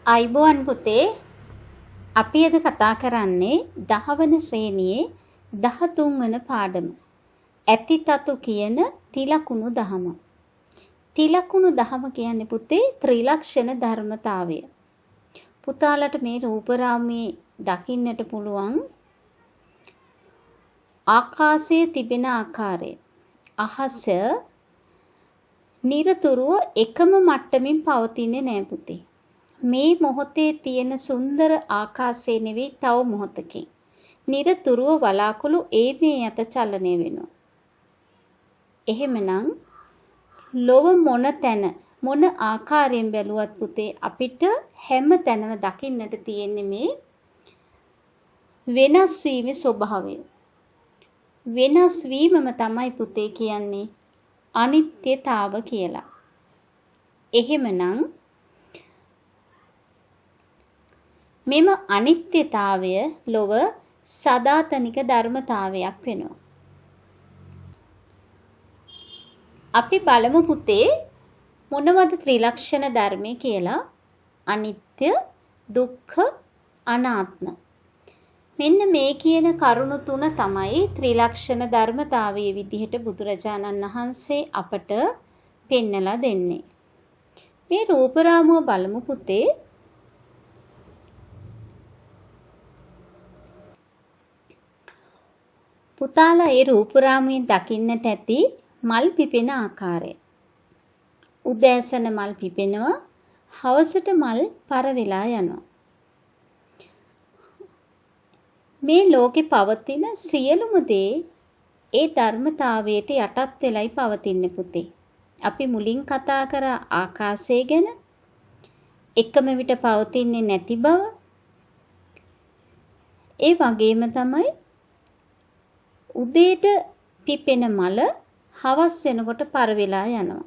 අයිබෝන් පුතේ අපි අද කතා කරන්නේ 10 වන ශ්‍රේණියේ 13 වන පාඩම. ඇතිතතු කියන තිලකුණු දහම. තිලකුණු දහම කියන්නේ පුතේ ත්‍රිලක්ෂණ ධර්මතාවය. පුතාලට මේ රූපරාමයේ දකින්නට පුළුවන් ආකාශයේ තිබෙන ආකාරය. අහස නිරතුරුව එකම මට්ටමින් පවතින්නේ නෑ පුතේ. මේ මොහොතේ තියෙන සුන්දර ආකාශය නෙවෙයි තව මොහොතකින්. නිරතුරුව වලාකුළු ඒ මේ යත චලනය වෙනවා. එහෙමනම් ලොව මොන තැන මොන ආකාරයෙන් බැලුවත් පුතේ අපිට හැම තැනම දකින්නට තියෙන්නේ මේ වෙනස් වීමේ ස්වභාවය. වෙනස් වීමම තමයි පුතේ කියන්නේ අනිත්‍යතාව කියලා. එහෙමනම් මෙම අනිත්‍යතාවය ලොව සදාතනික ධර්මතාවයක් වෙනවා. අපි බලමු පුතේ මොනවද ත්‍රිලක්ෂණ ධර්මය කියලා. අනිත්‍ය, දුක්ඛ, අනාත්ම. මෙන්න මේ කියන කරුණු තුන තමයි ත්‍රිලක්ෂණ ධර්මතාවයේ විදිහට බුදුරජාණන් වහන්සේ අපට පෙන්නලා දෙන්නේ. මේ රූපරාමුව බලමු පුතේ. පුතාලා ඒ රූපරාමුවෙන් දකින්නට ඇති මල් පිපෙන ආකාරය. උදෑසන මල් පිපෙනවා, හවසට මල් පර වෙලා යනවා. මේ ලෝකේ පවතින සියලුම දේ ඒ ධර්මතාවයට යටත් වෙලයි පවතින්නේ පුතේ. අපි මුලින් කතා කරා ආකාශය ගැන, එකම විට පවතින්නේ නැති බව. ඒ වගේම තමයි උදේට පිපෙන මල හවස් වෙනකොට පර වෙලා යනවා.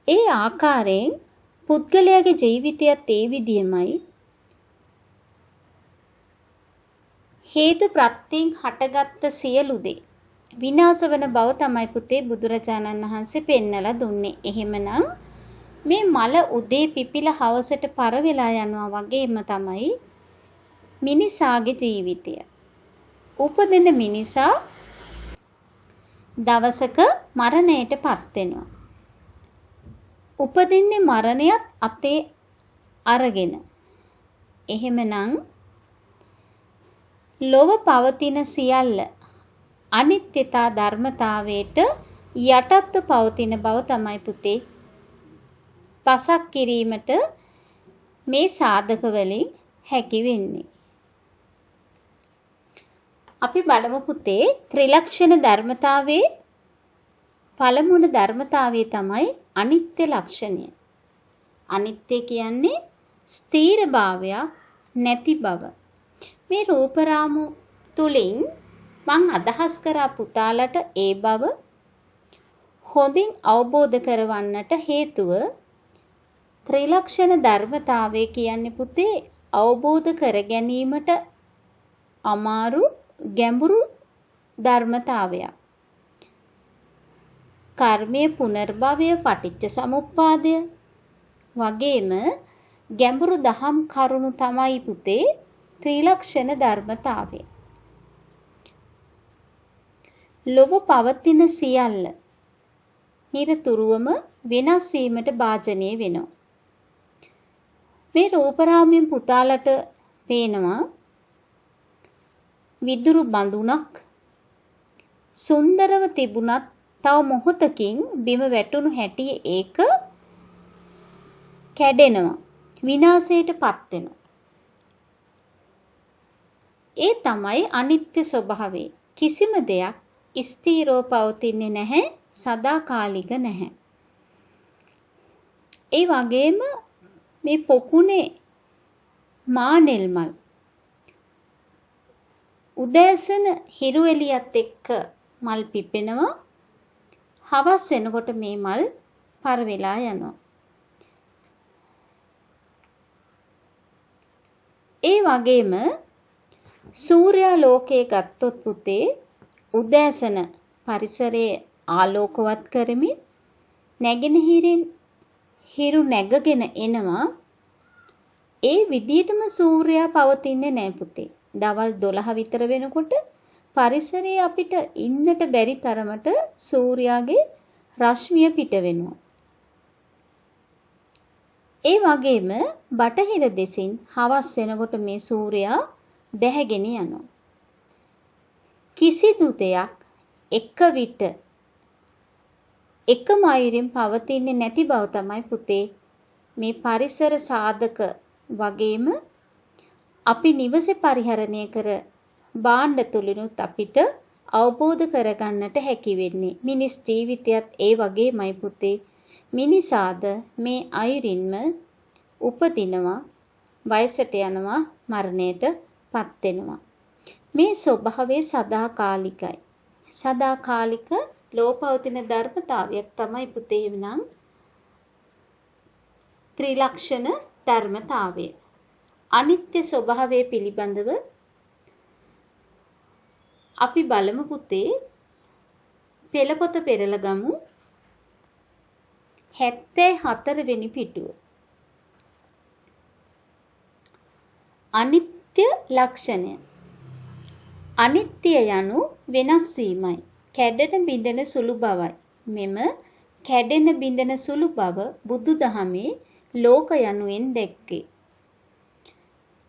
ඒ ආකාරයෙන් පුද්ගලයාගේ ජීවිතයත් ඒ විදිහමයි. හේතු ප්‍රත්‍යයෙන් හටගත්ත සියලු දේ විනාශ වන බව තමයි පුතේ බුදුරජාණන් වහන්සේ පෙන්නලා දුන්නේ. එහෙමනම් මේ මල උදේ පිපිලා හවසට පර වෙලා යනවා වගේම තමයි මිනිසාගේ ජීවිතය. උපදින මිනිසා දවසක මරණයටපත් වෙනවා. උපදින්නේ මරණයත් අතේ අරගෙන. එහෙමනම් ලොව පවතින සියල්ල අනිත්‍යතා ධර්මතාවයට යටත්ව පවතින බව තමයි පුතේ පසක් කිරීමට මේ සාධක වලින් හැකි වෙන්නේ. අපි බලමු පුතේ ත්‍රිලක්ෂණ ධර්මතාවයේ පළමුවන ධර්මතාවය තමයි අනිත්‍ය ලක්ෂණය. අනිත්‍ය කියන්නේ ස්ථීර භාවයක් නැති බව. මේ රූපරාමු තුලින් මං අදහස් කරා පුතාලට ඒ බව හොඳින් අවබෝධ කරවන්නට හේතුව ත්‍රිලක්ෂණ ධර්මතාවය කියන්නේ පුතේ අවබෝධ කර ගැනීමට අමාරු ගැඹුරු ධර්මතාවයක්. කර්මයේ පුනර්භවය, පටිච්ච සමුප්පාදය වගේම ගැඹුරු දහම් කරුණු තමයි පුතේ ත්‍රිලක්ෂණ ධර්මතාවය. ලොව පවතින සියල්ල නිරතුරුවම වෙනස් වීමට භාජනය වෙනවා. මේ රූපරාමයෙන් පුතාලට පේනවා විදුරු බඳුනක් සුන්දරව තිබුණත් තව මොහොතකින් බිම වැටුණු හැටි ඒක කැඩෙනවා, විනාශයටපත් වෙනවා. ඒ තමයි අනිත්‍ය ස්වභාවය. කිසිම දෙයක් ස්ථිරව පවතින්නේ නැහැ, සදාකාලික නැහැ. ඒ වගේම මේ පොකුණේ මානෙල් මල් උදෑසන හිරු එළියත් එක්ක මල් පිපෙනවා, හවස් වෙනකොට මේ මල් පර වෙලා යනවා. ඒ වගේම සූර්යා ලෝකයේ ගත්තොත් පුතේ උදෑසන පරිසරයේ ආලෝකවත් කරමින් නැගෙනහිරින් හිරු නැගගෙන එනවා. ඒ විදියටම සූර්යයා පවතින්නේ නැහැ පුතේ. දවල් 12 විතර වෙනකොට පරිසරයේ අපිට ඉන්නට බැරි තරමට සූර්යාගේ රශ්මිය පිට වෙනවා. ඒ වගේම බටහිර දෙසින් හවස් වෙනකොට මේ සූර්යයා බැහැගෙන යනවා. කිසිදු දෙයක් එක විට එකම අයුරින් පවතින්නේ නැති බව තමයි පුතේ මේ පරිසර සාධක වගේම අපි නිවසේ පරිහරණය කර භාණ්ඩ තුලිනුත් අපිට අවබෝධ කරගන්නට හැකි වෙන්නේ. මිනිස් ජීවිතයත් ඒ වගේමයි පුතේ. මිනිසාද මේ අයුරින්ම උපදිනවා, වයසට යනවා, මරණයට පත් වෙනවා. මේ ස්වභාවය සදාකාලිකයි. සදාකාලික ලෝපවතින ධර්මතාවයක් තමයි පුතේ නම් ත්‍රිලක්ෂණ ධර්මතාවය. අනිත්‍ය ස්වභාවය පිළිබඳව අපි බලමු පුතේ. පෙළපොත පෙරලා ගමු. 74 වෙනි පිටුව. අනිත්‍ය ලක්ෂණය. අනිත්‍ය යනු වෙනස් වීමයි. කැඩෙන බිඳෙන සුළු බවයි. මෙම කැඩෙන බිඳෙන සුළු බව බුදුදහමේ ලෝක යනුවෙන් දැක්වේ.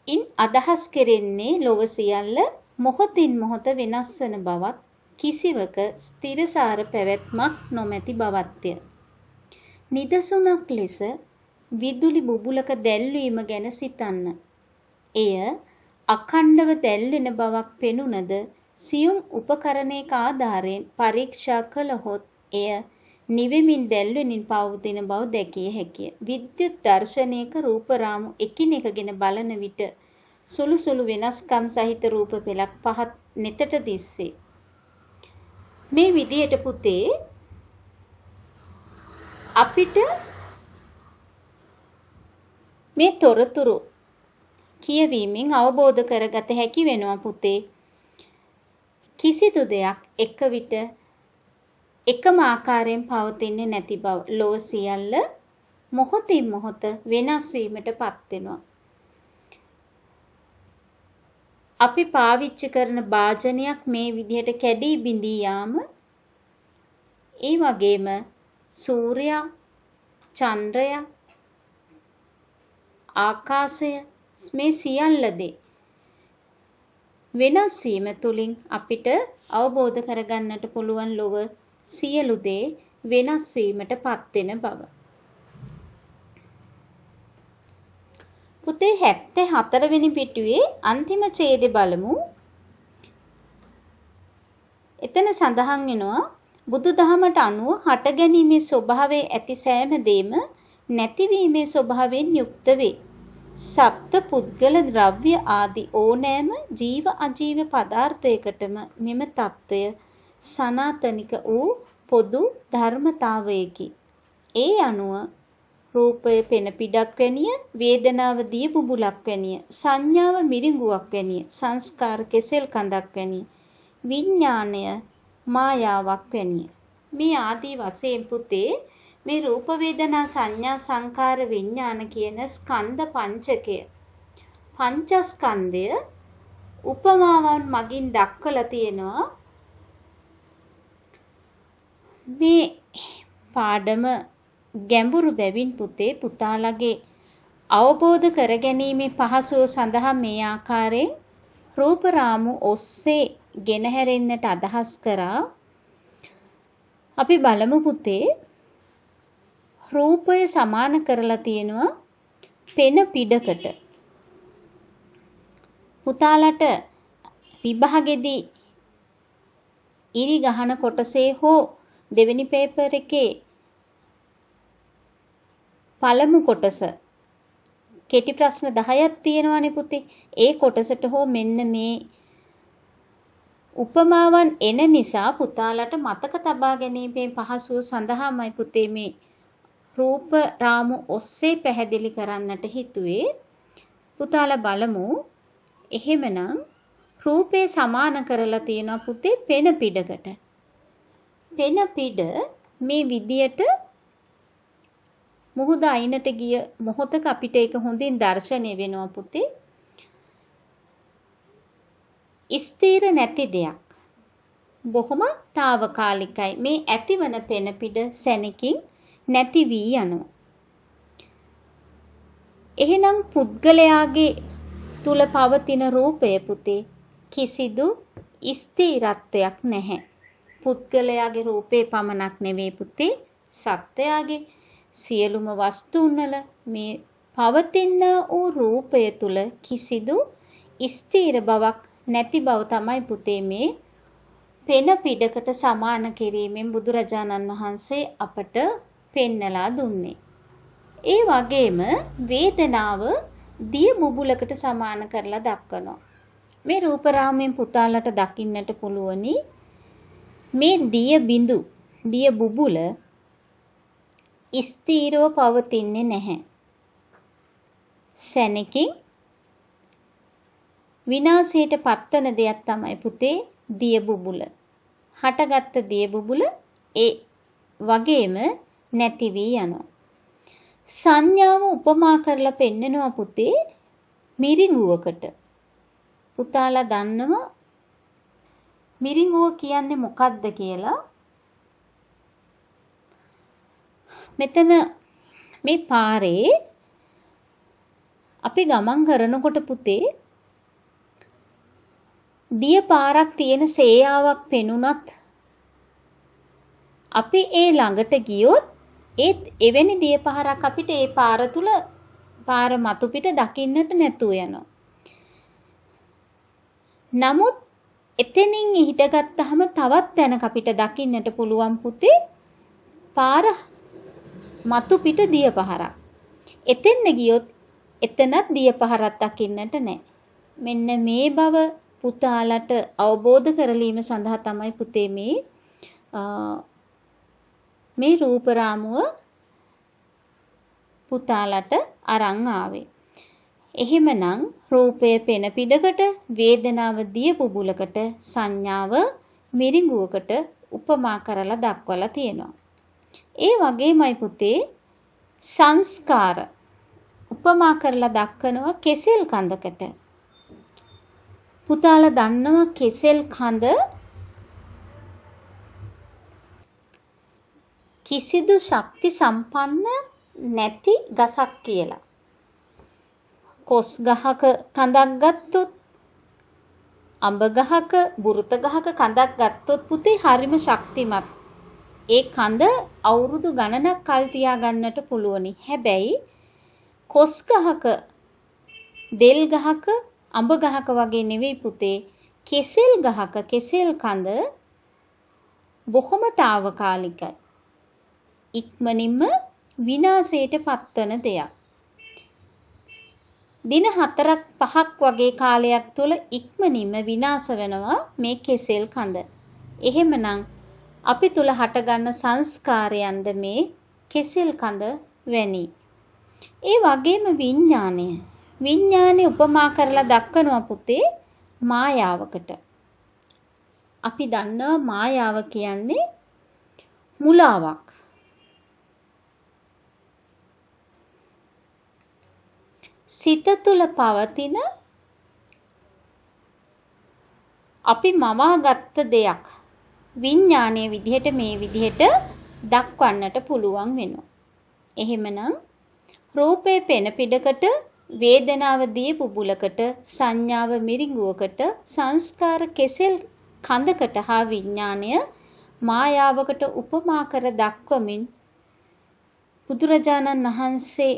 ඉන් අදහස් කෙරෙන්නේ ලොව සියල්ල මොහොතින් මොහොත වෙනස් වන බවත් කිසිවක ස්ථිරසාර පැවැත්මක් නොමැති බවත්ය. නිදසුනක් ලෙස විදුලි බුබුලක දැල්වීම ගැන සිතන්න. එය අඛණ්ඩව දැල්වෙන බවක් පෙනුනද සියුම් උපකරණයක ආධාරයෙන් පරීක්ෂා කළහොත් එය නිවෙමින් දැල්වෙමින් පවතින බව දැකිය හැකිය. විද්‍යුත් දර්ශනයක රූප රාමු එකිනෙකගෙන බලන විට සුළු සුළු වෙනස්කම් සහිත රූප පෙළක් පහත් නෙතට දිස්සේ. මේ විදියට පුතේ අපිට මේ තොරතුරු කියවීමෙන් අවබෝධ කරගත හැකි වෙනවා පුතේ. කිසිදු දෙයක් එක විට එකම ආකාරයෙන් පවතින්නේ නැති බව. ලෝක සියල්ල මොහොතින් මොහොත වෙනස් වීමට පත් වෙනවා. අපි පාවිච්චි කරන භාජනයක් මේ විදිහට කැඩී බිඳී යාම, ඒ වගේම සූර්යයා, චන්ද්‍රයා, ආකාශය මේ සියල්ලදී වෙනස් වීම තුලින් අපිට අවබෝධ කරගන්නට පුළුවන් ලොව සියලු දේ වෙනස් වීමට පත් වෙන බව. පුතේ 74 වෙනි පිටුවේ අන්තිම ඡේදය බලමු. එතන සඳහන් වෙනවා බුදුදහමට අනුව හටගැනීමේ ස්වභාවයේ ඇති සෑම දේම නැතිවීමේ ස්වභාවයෙන් යුක්ත වේ. සත්ත්ව පුද්ගල ද්‍රව්‍ය ආදී ඕනෑම ජීව අජීව පදාර්ථයකටම මෙම తত্ত্বය සනාතනික වූ පොදු ධර්මතාවයකි. ඒ අනුව රූපය පෙන පිඩක් වැනිය, වේදනාව දිය බුබුලක් වැනිය, සංඥාව මිරිඟුවක් වැනිය, සංස්කාර කෙසෙල් කඳක් වැනිය, විඥාණය මායාවක් වැනිය. මේ ආදී වශයෙන් පුතේ මේ රූප වේදනා සංඥා සංකාර විඥාන කියන ස්කන්ධ පංචකය, පංචස්කන්ධය උපමාවන් මගින් දක්වලා තියෙනවා. මේ පාඩම ගැඹුරු බැවින් පුතේ පුතාලගේ අවබෝධ කරගැනීමේ පහසුව සඳහා මේ ආකාරයෙන් රූප රාමු ඔස්සේ ගෙනහැරෙන්නට අදහස් කරා. අපි බලමු පුතේ රූපය සමාන කරලා තියෙනවා පෙන පිඩකට. පුතාලට විභාගෙදී ඉරි ගහන කොටසේ හෝ දෙවෙනි පේපර් එකේ පළමු කොටස කෙටි ප්‍රශ්න 10ක් තියෙනවානේ පුතේ. ඒ කොටසට හෝ මෙන්න මේ උපමාවන් එන නිසා පුතාලට මතක තබා ගැනීමේ පහසුව සඳහාමයි පුතේ මේ රූප රාමු ඔස්සේ පැහැදිලි කරන්නට හිතුවේ. පුතාලා බලමු. එහෙමනම් රූපේ සමාන කරලා තියෙනවා පුතේ පෙන පිඩකට. පෙන පිඩ මේ විදියට මුහුද අයිනට ගිය මොහොතක අපිට ඒක හොඳින් දැర్శණය වෙනවා පුතේ. ස්ථිර නැති දෙයක්. බොහොම తాවකාලිකයි. මේ ඇතිවන පෙන පිඩ සැනකින් නැති වී යනවා. එහෙනම් පුද්ගලයාගේ තුල පවතින රූපය පුතේ කිසිදු ස්ථිරත්වයක් නැහැ. පුද්ගලයාගේ රූපේ පමණක් නෙවෙයි පුතේ සත්‍යයගේ සියලුම වස්තුන් වල මේ පවතින වූ රූපය තුල කිසිදු ස්ථිර බවක් නැති බව තමයි පුතේ මේ පෙන පිඩකට සමාන කිරීමෙන් බුදුරජාණන් වහන්සේ අපට පෙන්නලා දුන්නේ. ඒ වගේම වේදනාව දිය බුබුලකට සමාන කරලා දක්වනවා. මේ රූපරාමයෙන් පුතාලට දකින්නට පුළුවනි මේ දිය බිඳු දිය බුබුල ස්ථීරව පවතින්නේ නැහැ. සැනකින් විනාශයට පත්වන දෙයක් තමයි පුතේ දිය බුබුල. හටගත්ත දිය බුබුල ඒ වගේම නැති වී යනවා. සංඥාව උපමා කරලා පෙන්නනවා පුතේ මිරිඟුවකට. පුතාලා දන්නවා මිරිඟුව කියන්නේ මොකක්ද කියලා? මෙතන මේ පාරේ අපි ගමන් කරනකොට පුතේ දිය පාරක් තියෙන සේයාවක් පෙනුනත් අපි ඒ ළඟට ගියොත් ඒත් එවැනි දිය පාරක් අපිට ඒ පාර තුල පාර මතු පිට දකින්නට නැතුව යනවා. නමුත් එතනින් හිටගත්තාම තවත් තැනක අපිට දකින්නට පුළුවන් පුතේ පාර මතු පිට දිය පහරක්. එතෙන්න ගියොත් එතනත් දිය පහරක් දකින්නට නැහැ. මෙන්න මේ බව පුතාලට අවබෝධ කරලීම සඳහා තමයි පුතේ මේ රූප රාමුව පුතාලට අරන් ආවේ. එහෙමනම් රූපය පෙන පිඩකට, වේදනාව දිය බුබුලකට, සංඥාව මිරිඟුවකට උපමා කරලා දක්වලා තියෙනවා. ඒ වගේමයි පුතේ සංස්කාර උපමා කරලා දක්වනවා කෙසෙල් කඳකට. පුතාලා දන්නවා කෙසෙල් කඳ කිසිදු ශක්ති සම්පන්න නැති ගසක් කියලා. කොස් ගහක කඳක් ගත්තොත්, අඹ ගහක, බුරුත ගහක කඳක් ගත්තොත් පුතේ හරිම ශක්තිමත්. ඒ කඳ අවුරුදු ගණනක් කල් තියා ගන්නට පුළුවනි. හැබැයි කොස් ගහක, දෙල් ගහක, අඹ ගහක වගේ නෙවෙයි පුතේ. කෙසෙල් ගහක කෙසෙල් කඳ බොහොම తాවකාලිකයි. ඉක්මනින්ම විනාශයට පත්වන දෙයක්. දින 4ක් 5ක් වගේ කාලයක් තුළ ඉක්මනින්ම විනාශ වෙනවා මේ කෙසෙල් කඳ. එහෙමනම් අපි තුල හටගන්න සංස්කාරයන්ද මේ කෙසෙල් කඳ වැනි. ඒ වගේම විඥානය උපමා කරලා දක්වනවා පුතේ මායාවකට. අපි දන්නවා මායාව කියන්නේ මුලාවක්. සිත තුළ පවතින අපි මවාගත්ත දෙයක් විඥානයේ විදිහට මේ විදිහට දක්වන්නට පුළුවන් වෙනවා. එහෙමනම් රූපේ පෙන පිඩකට, වේදනාව දිය බුබුලකට, සංඥාව මිරිඟුවකට, සංස්කාර කෙසෙල් කඳකට හා විඥානය මායාවකට උපමා කර දක්වමින් බුදුරජාණන් වහන්සේ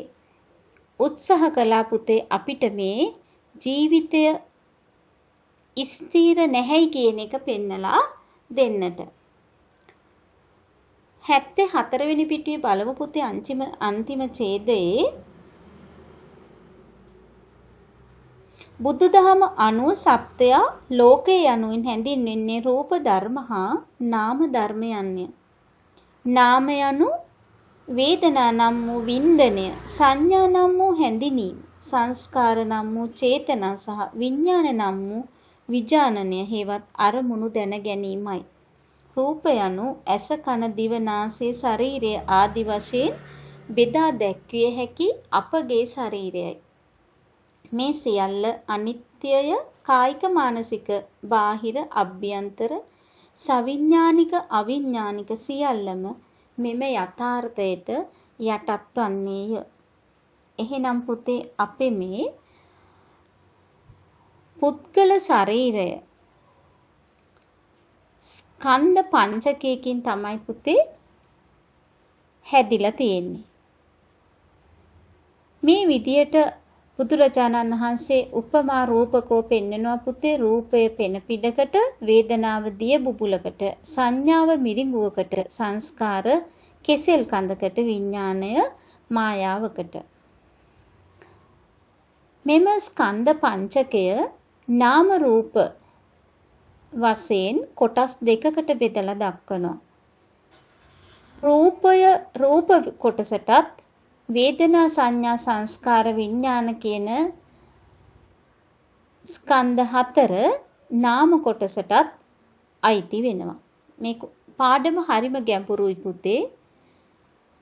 උත්සාහ කළා පුතේ අපිට මේ ජීවිතය ස්ථිර නැහැයි කියන එක පෙන්නලා දෙන්නට. 74 වෙනි පිටුවේ බලමු පුතේ අන්තිම ඡේදයේ බුදුදහම අනුව සත්‍යය ලෝකේ යනුවෙන් හැඳින්වෙන්නේ රූප ධර්ම හා නාම ධර්මයන්ය. නාම යනු වේදනා නම් වූ වින්දනය, සංඥා නම් වූ හැඳිනීම, සංස්කාර නම් වූ චේතනා සහ විඥාන නම් වූ විඥානනය හේවත් අරමුණු දැන ගැනීමයි. රූප යනු ඇස, කන, දිව, නාසය, ශරීරය ආදි වශයෙන් බෙදා දැක්විය හැකි අපගේ ශරීරයයි. මේ සියල්ල අනිත්‍යය කායික මානසික බාහිර අභ්‍යන්තර සවිඥානික අවිඥානික සියල්ලම මෙම යථාර්ථයට යටත් වන්නේය. එහෙනම් පුතේ අපේ මේ පුද්ගල ශරීරය ස්කන්ධ පංචකයකින් තමයි පුතේ හැදිලා තියෙන්නේ. මේ විදියට බුදුරජාණන් වහන්සේ උපමා රූපකෝ පෙන්නනවා පුතේ. රූපය පෙන පිඩකට, වේදනාව දිය බුබුලකට, සංඥාව මිරිඟුවකට, සංස්කාර කෙසෙල් කඳකට, විඥාණය මායාවකට. මෙම ස්කන්ධ පංචකය නාම රූප වශයෙන් කොටස් දෙකකට බෙදලා දක්වනවා. රූප කොටසටත් වේදනා සංඥා සංස්කාර විඥාන කියන ස්කන්ධ හතර නාම කොටසටත් අයිති වෙනවා. මේ පාඩම හරිම ගැඹුරුයි පුතේ.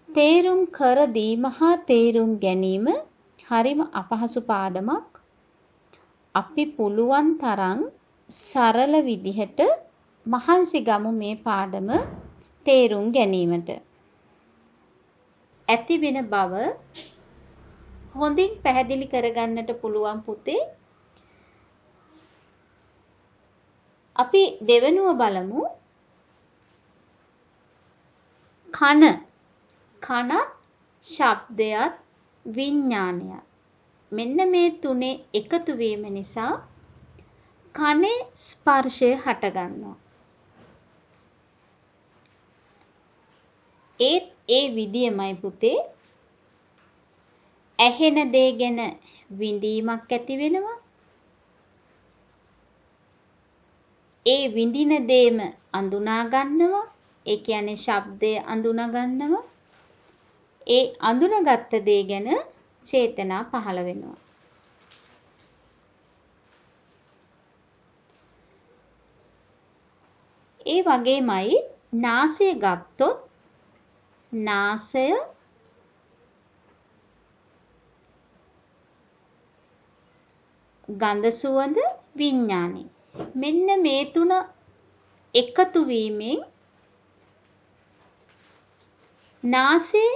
තේරුම් කර දීම හා තේරුම් ගැනීම හරිම අපහසු පාඩමක්. අපි පුළුවන් තරම් සරල විදිහට මහන්සි ගමු මේ පාඩම තේරුම් ගැනීමට. ඇති වෙන බව හොඳින් පැහැදිලි කරගන්නට පුළුවන් පුතේ. අපි දෙවෙනුව බලමු. කනත් ශබ්දයත් විඥානයත් මෙන්න මේ තුනේ එකතු වීම නිසා කනේ ස්පර්ශය හටගන්නවා. ඒ විදියමයි පුතේ ඇහෙන දේ ගැන විඳීමක් ඇති වෙනවා. ඒ විඳින දේම අඳුනා ගන්නවා. ඒ කියන්නේ ශබ්දය අඳුනා ගන්නවා. ඒ අඳුනගත්ත දේ ගැන චේතනා පහළ වෙනවා. ඒ වගේමයි නාසය ගත්තොත් නාසය ගන්ධ සුවඳ විඥානි මෙන්න මේ තුන එකතු වීමෙන් නාසයේ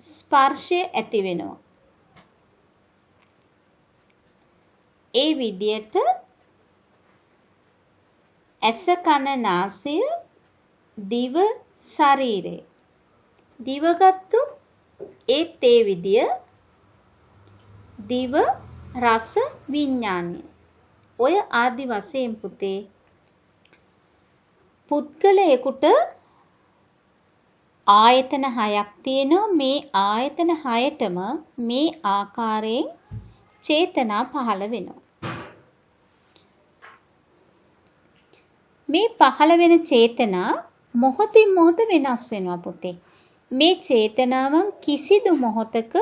ස්පර්ශය ඇති වෙනවා. ඒ විදියට ඇස කන නාසය දිව ශරීරය දිවගත්තු ඒත් ඒ විදිය දිව රස විඥානය ඔය ආදි වශයෙන් පුතේ පුද්ගලයෙකුට ආයතන 6ක් තියෙනවා. මේ ආයතන 6ටම මේ ආකාරයෙන් චේතනා පහළ වෙනවා. මේ පහළ වෙන චේතනා මොහොතින් මොහොත වෙනස් වෙනවා පුතේ. මේ චේතනාවන් කිසිදු මොහොතක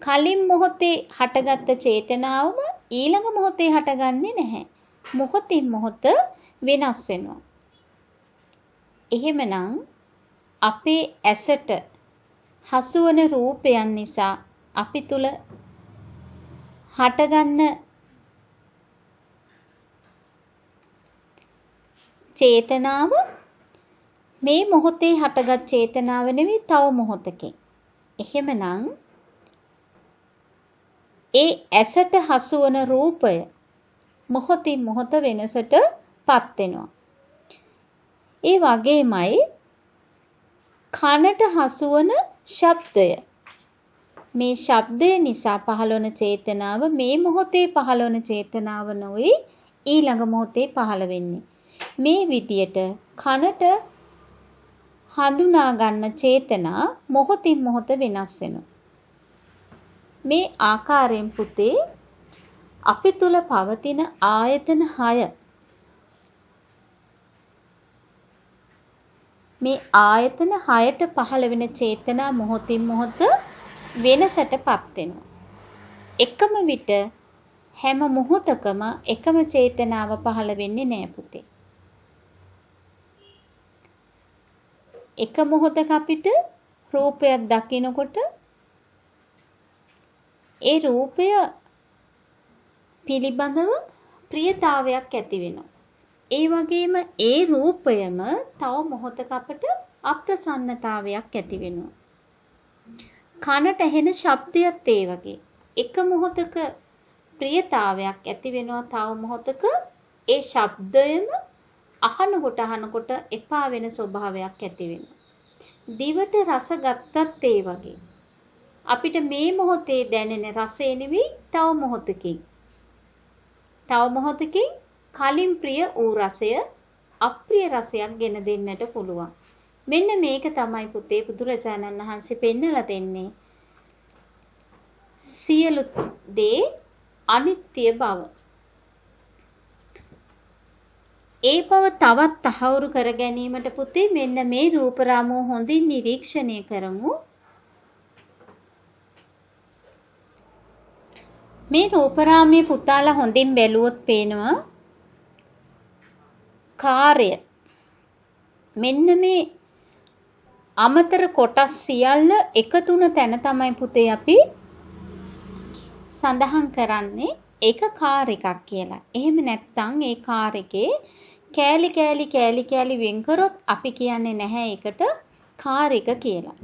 කලින් මොහොතේ හටගත්ත චේතනාවම ඊළඟ මොහොතේ හටගන්නේ නැහැ. මොහොතින් මොහොත වෙනස් වෙනවා. එහෙමනම් අපේ ඇසට හසුවන රූපයන් නිසා අපි තුල හටගන්න චේතනාව මේ මොහොතේ හටගත් චේතනාව නෙවෙයි තව මොහොතකින්. එහෙමනම් ඒ ඇසට හසුවන රූපය මොහොතින් මොහොත වෙනසටපත් වෙනවා. ඒ වගේමයි කනට හසුවන ශබ්දය. මේ ශබ්දය නිසා පහළවන චේතනාව මේ මොහොතේ පහළවන චේතනාව නොවේ ඊළඟ මොහොතේ පහළ වෙන්නේ. මේ විදියට කනට හඳුනා ගන්න චේතනා මොහොතින් මොහොත වෙනස් වෙනවා. මේ ආකාරයෙන් පුතේ අපි තුල පවතින ආයතන 6 මේ ආයතන 6ට පහළ වෙන චේතනා මොහොතින් මොහොත වෙනසටපත් වෙනවා. එකම විට හැම මොහොතකම එකම චේතනාව පහළ වෙන්නේ නෑ පුතේ. එක මොහොතක අපිට රූපයක් දකිනකොට ඒ රූපය පිළිබඳව ප්‍රියතාවයක් ඇති වෙනවා. ඒ වගේම ඒ රූපයම තව මොහොතක අපට අප්‍රසන්නතාවයක් ඇති වෙනවා. කනට ඇහෙන ශබ්දයත් ඒ වගේ. එක මොහොතක ප්‍රියතාවයක් ඇති වෙනවා, තව මොහොතක ඒ ශබ්දයම අහනකොට එපා වෙන ස්වභාවයක් ඇති වෙනවා. දිවට රස ගත්තත් ඒ වගේ. අපිට මේ මොහොතේ දැනෙන රසය නෙවෙයි තව මොහොතකින් කලින් ප්‍රිය වූ රසය අප්‍රිය රසයක් ගෙන දෙන්නට පුළුවන්. මෙන්න මේක තමයි පුතේ බුදුරජාණන් වහන්සේ පෙන්නලා දෙන්නේ. සියලු දේ අනිත්‍ය බව. ඒ බව තවත් තහවුරු කර ගැනීමට පුතේ මෙන්න මේ රූප රාමුව හොඳින් නිරීක්ෂණය කරමු. මේ රූප රාමයේ පුතාලා හොඳින් බැලුවොත් පේනවා කාර්ය. මෙන්න මේ අමතර කොටස් සියල්ල එකතුන තැන තමයි පුතේ අපි සඳහන් කරන්නේ ඒක කාර් එකක් කියලා. එහෙම නැත්නම් ඒ කාර් එකේ කෑලි වෙන් කරොත් අපි කියන්නේ නැහැ ඒකට කාර් එක කියලා.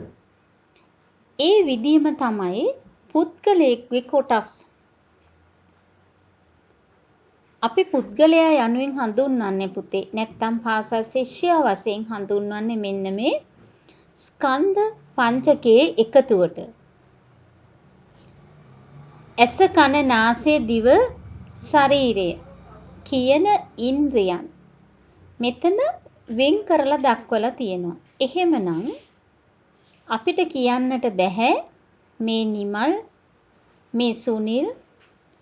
ඒ විදිහම තමයි පුද්ගලයෙක්ගේ කොටස්. අපි පුද්ගලයා යනුවෙන් හඳුන්වන්නේ පුතේ නැත්නම් පාසල් ශිෂ්‍යයා වශයෙන් හඳුන්වන්නේ මෙන්න මේ ස්කන්ධ පංචකයේ එකතුවට. ඇස කන නාසය දිව ශරීරය කියන ඉන්ද්‍රියන් මෙතන වෙන් කරලා දක්වලා තියෙනවා. එහෙමනම් අපිට කියන්නට බෑ මේ නිමල්, මේ සුනිල්,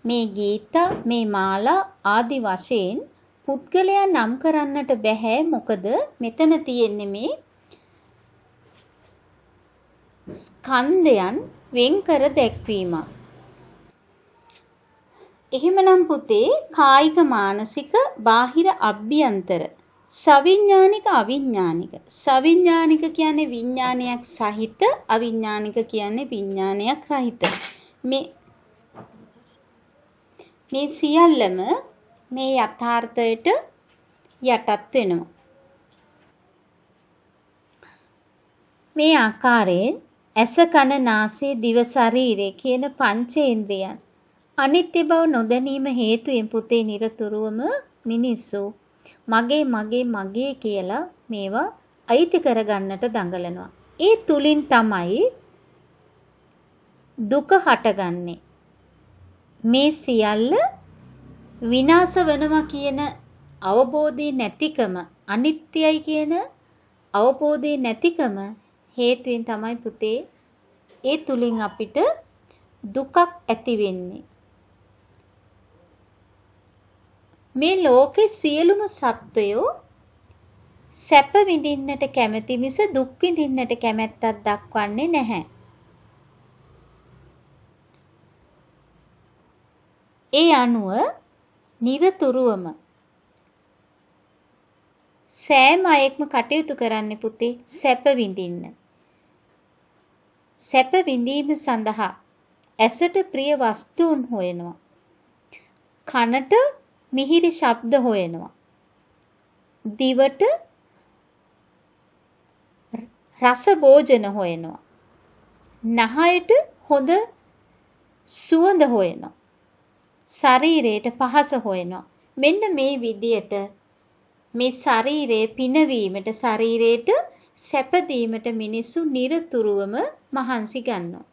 මේ ගීතා, මේ මාලා ආදි වශයෙන් පුද්ගලයා නම් කරන්නට බෑ. මොකද මෙතන තියෙන්නේ මේ ස්කන්ධයන් වෙන් කර දැක්වීම. එහෙමනම් පුතේ කායික මානසික බාහිර අභ්‍යන්තර සවිඥානික අවිඥානික. සවිඥානික කියන්නේ විඥානයක් සහිත, අවිඥානික කියන්නේ විඥානයක් රහිත. මේ සියල්ලම මේ යථාර්ථයට යටත් වෙනවා. මේ ආකාරයෙන් ඇස කන නාසය දිව ශරීරය කියන පංචේන්ද්‍රයන් අනිත්‍ය බව නොදැනීම හේතුවෙන් පුතේ නිරතුරුවම මිනිස්සු මගේ කියලා මේවා අයිති කරගන්නට දඟලනවා. ඒ තුලින් තමයි දුක හටගන්නේ. මේ සියල්ල විනාශ වෙනවා කියන අවබෝධය නැතිකම, අනිත්‍යයි කියන අවබෝධය නැතිකම හේතුවෙන් තමයි පුතේ ඒ තුලින් අපිට දුකක් ඇති වෙන්නේ. මේ ලෝකේ සියලුම සත්වයෝ සැප විඳින්නට කැමති මිස දුක් විඳින්නට කැමැත්තක් දක්වන්නේ නැහැ. ඒ අනුව නිරතුරුවම සෑම අයෙක්ම කටයුතු කරන්න පුතේ සැප විඳින්න. සැප විඳීම සඳහා ඇසට ප්‍රිය වස්තුන් හොයනවා. කනට මිහිරි ශබ්ද හොයනවා. දිවට රස භෝජන හොයනවා. නහයට හොඳ සුවඳ හොයනවා. ශරීරයට පහස හොයනවා. මෙන්න මේ විදියට මේ ශරීරයේ පිනවීමට, ශරීරයට සැප දීමට මිනිස්සු නිරතුරුවම මහන්සි ගන්නවා.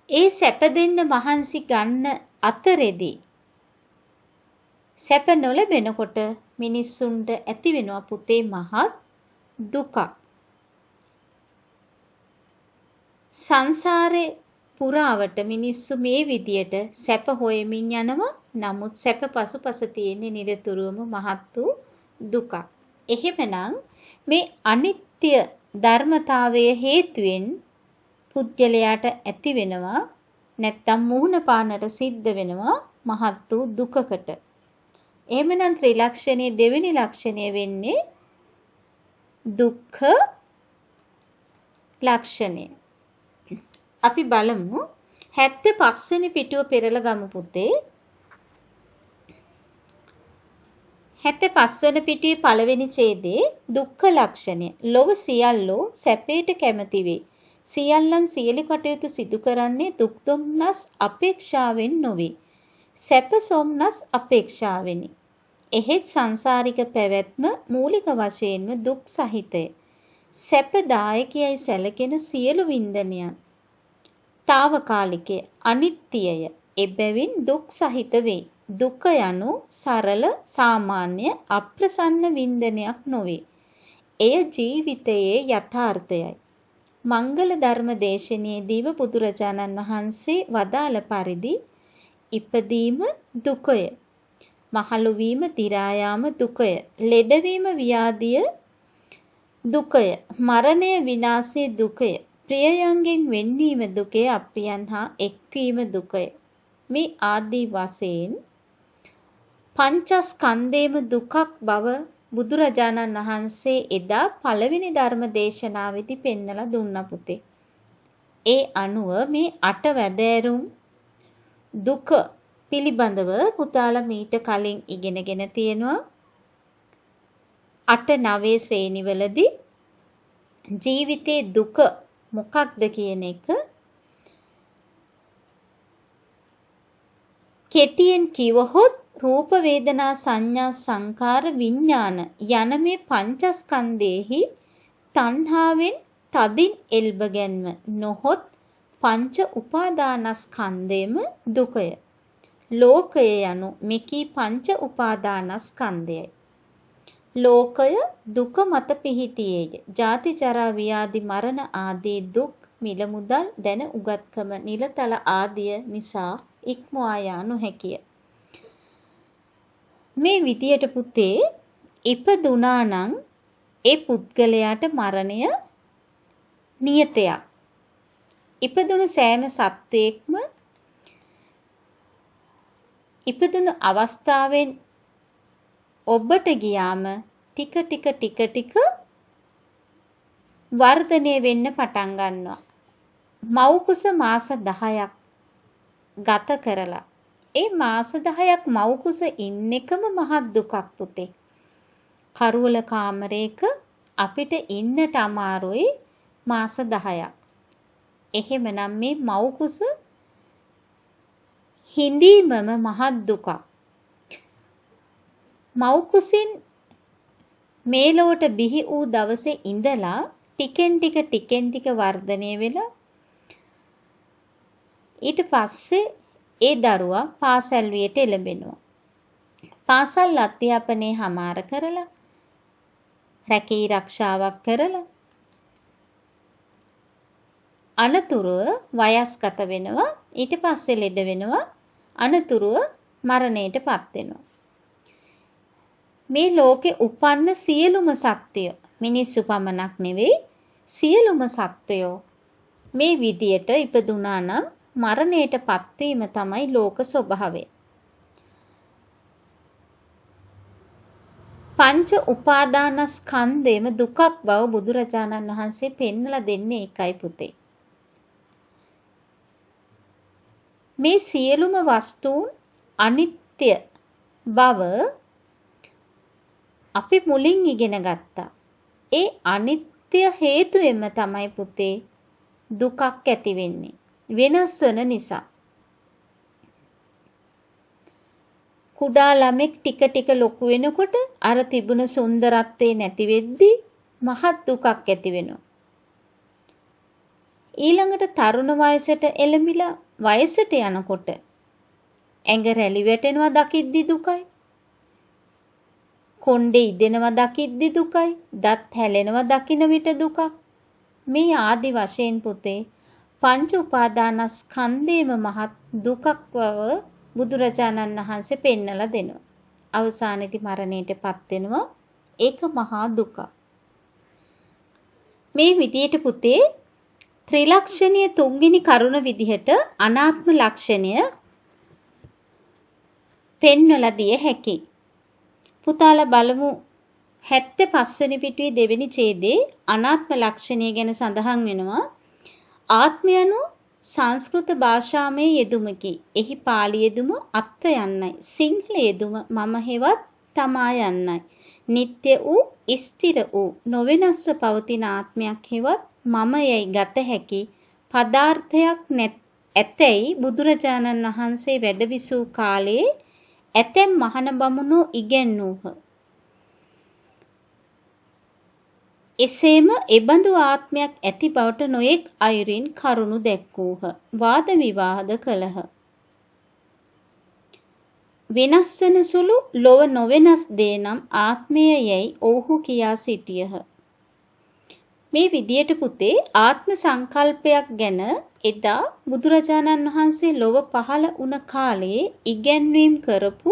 ඒ සැප දෙන්න මහන්සි ගන්න අතරේදී සැප නොලැබෙනකොට මිනිස්සුන්ට ඇති වෙනවා පුතේ මහත් දුකක්. සංසාරේ පුරාවට මිනිස්සු මේ විදියට සැප හොයමින් යනවා. නමුත් සැප පසුපස තියෙන්නේ නිරතුරුවම මහත් වූ දුකක්. එහෙමනම් මේ අනිත්‍ය ධර්මතාවයේ හේතුවෙන් පුද්ගලයාට ඇති වෙනවා නැත්තම් මුහුණ පාන්නට සිද්ධ වෙනවා මහත් වූ දුකකට. එහෙමනම් ත්‍රිලක්ෂණයේ දෙවෙනි ලක්ෂණය වෙන්නේ දුක්ඛ ලක්ෂණය. අපි බලමු 75 වෙනි පිටුව පෙරලා ගමු පුතේ. 75 වන පිටුවේ පළවෙනි ඡේදයේ දුක්ඛ ලක්ෂණය. ලොව සියල්ලෝ සැපයට කැමති වේ. සියල්ලන් සියලු කටයුතු සිදු කරන්නේ දුක් දුම්නස් අපේක්ෂාවෙන් නොවේ. සැප සොම්නස් අපේක්ෂාවෙනි. එහෙත් සංසාරික පැවැත්ම මූලික වශයෙන්ම දුක් සහිතය. සැපදායකයයි සැලකෙන සියලු වින්දනයන් తాවකාලිකය, අනිත්‍යය. එබැවින් දුක් සහිත වේ. දුක යනු සරල, සාමාන්‍ය, අප්‍රසන්න වින්දනයක් නොවේ. එය ජීවිතයේ යථාර්ථයයි. මංගල ධර්ම දේශනාවේදීව බුදුරජාණන් වහන්සේ වදාළ පරිදි ඉපදීම දුකය. මහලු වීම, දි รา යාම දුකය. ලෙඩවීම, ව්‍යාධිය දුකය. මරණය, විනාශය දුකය. ප්‍රියයන්ගෙන් වෙන්වීම දුකය. අප්‍රියයන් හා එක්වීම දුකය. මේ ආදී වශයෙන් පංචස්කන්ධේම දුකක් බව බුදුරජාණන් වහන්සේ එදා පළවෙනි ධර්ම දේශනාවේදී පෙන්නලා දුන්නා පුතේ. ඒ අනුව මේ අටවැදෑරුම් දුක පිළිබඳව පුතාලා මීට කලින් ඉගෙනගෙන තියෙනවා. 8 9 ශ්‍රේණිවලදී ජීවිතේ දුක මොකක්ද කියන එක කෙටියෙන් කිවහොත් රූප වේදනා සංඥා සංකාර විඥාන යන මේ පංචස්කන්ධෙහි තණ්හාවෙන් තදින් එල්බගැන්ම නොහොත් පංච උපාදානස්කන්ධෙම දුකය. ලෝකය යනු මෙකී පංච උපාදානස්කන්ධයයි. ලෝකය දුක මත පිහිටියේය. ජාති ජරා ව්‍යාධි මරණ ආදී දුක් මිල මුදල් දැන උගත්කම නිලතල ආදිය නිසා ඉක්මවා යා නොහැකිය. මේ විදියට පුතේ ඉපදුනා නම් ඒ පුද්ගලයාට මරණය නියතයක්. ඉපදුණු සෑම සත්වයක්ම ඉපදුණු අවස්ථාවෙන් ඔබට ගියාම ටික ටික වර්ධනය වෙන්න පටන් ගන්නවා. මව් කුස මාස 10ක් ගත කරලා ඒ මාස 10ක් මව් කුස ඉන්න එකම මහත් දුකක් පුතේ. කරුවල කාමරයක අපිට ඉන්නට අමාරුයි මාස 10ක්. එහෙමනම් මේ මව් කුස හිඳීමම මහත් දුකක්. මව් කුසින් මේ ලොවට බිහි වූ දවසේ ඉඳලා ටිකෙන් ටික වර්ධනය වෙලා ඊට පස්සේ ඒ දරුවා පාසල් වියට එළඹෙනවා. පාසල් අධ්‍යාපනය හමාර කරලා රැකී රක්ෂාවක් කරලා අනතුරුව වයස්ගත වෙනවා. ඊට පස්සේ ලෙඩ වෙනවා. අනතුරුව මරණයටපත් වෙනවා. මේ ලෝකේ උපන්න සියලුම සත්වයෝ මිනිස්සු පමණක් නෙවෙයි සියලුම සත්වයෝ මේ විදියට ඉපදුනා නම් මරණයටපත් වීම තමයි ලෝක ස්වභාවය. පංච උපාදානස්කන්ධේම දුකක් බව බුදුරජාණන් වහන්සේ පෙන්වලා දෙන්නේ ඒකයි පුතේ. මේ සියලුම වස්තුන් අනිත්‍ය බව අපි මුලින් ඉගෙන ගත්තා. ඒ අනිත්‍ය හේතුවෙන්ම තමයි පුතේ දුකක් ඇති වෙන්නේ. වෙනස් වෙන නිසා. කුඩා ළමෙක් ටික ලොකු වෙනකොට අර තිබුණ සුන්දරත්වේ නැති වෙද්දී මහත් දුකක් ඇති වෙනවා. ඊළඟට තරුණ වයසට එළඹිලා වයසට යනකොට ඇඟ රැලි වැටෙනවා දකිද්දි දුකයි. කොණ්ඩේ ඉදෙනවා දකිද්දි දුකයි. දත් හැලෙනවා දකින විට දුකක්. මේ ආදි වශයෙන් පුතේ පංච උපාදානස්කන්ධේම මහත් දුකක් බව බුදුරජාණන් වහන්සේ පෙන්නලා දෙනවා. අවසානයේදී මරණයටපත් වෙනවා. ඒක මහා දුකක්. මේ විදියට පුතේ ත්‍රිලක්ෂණීය තුන්වෙනි කරුණ විදිහට අනාත්ම ලක්ෂණය පෙන්වලා දිය හැකියි. පුතාලා බලමු 75 වෙනි පිටුවේ දෙවෙනි ඡේදයේ අනාත්ම ලක්ෂණය ගැන සඳහන් වෙනවා. ආත්මය anu සංස්කෘත භාෂාමය යෙදුමකි. එහි පාලි යෙදුම අත්ත යන්නයි. සිංහල යෙදුම මම හෙවත් තමා යන්නයි. නিত্য වූ ස්ථිර වූ නොවෙනස්ව පවතින ආත්මයක් හෙවත් මම යයි ගත හැකි පදාර්ථයක් ඇතැයි බුදුරජාණන් වහන්සේ වැඩවිසූ කාලයේ ඇතැම් මහණ බමුණෝ ඉගැන්වූහ. එසේම එබඳු ආත්මයක් ඇති බවට නොයෙක් අයුරින් කරුණු දැක්වූහ. වාද විවාද කළහ. වෙනස් වන සුළු ලොව නොවෙනස් දේ නම් ආත්මය යැයි ඔවුහු කියා සිටියහ. මේ විදියට පුතේ ආත්ම සංකල්පයක් ගැන එදා බුදුරජාණන් වහන්සේ ලොව පහළ වුණ කාලයේ ඉගැන්වීම් කරපු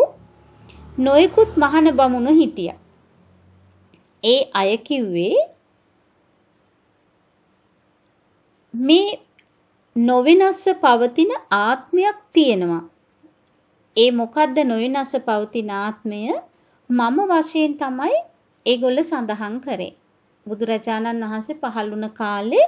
නොයෙකුත් මහණ බමුණු හිටියා. ඒ අය කිව්වේ මේ නොවෙනස්ව පවතින ආත්මයක් තියෙනවා. ඒ මොකද්ද නොවෙනස්ව පවතින ආත්මය? මම වශයෙන් තමයි ඒගොල්ල සඳහන් කරේ. බුදුරජාණන් වහන්සේ පහළ වුණ කාලේ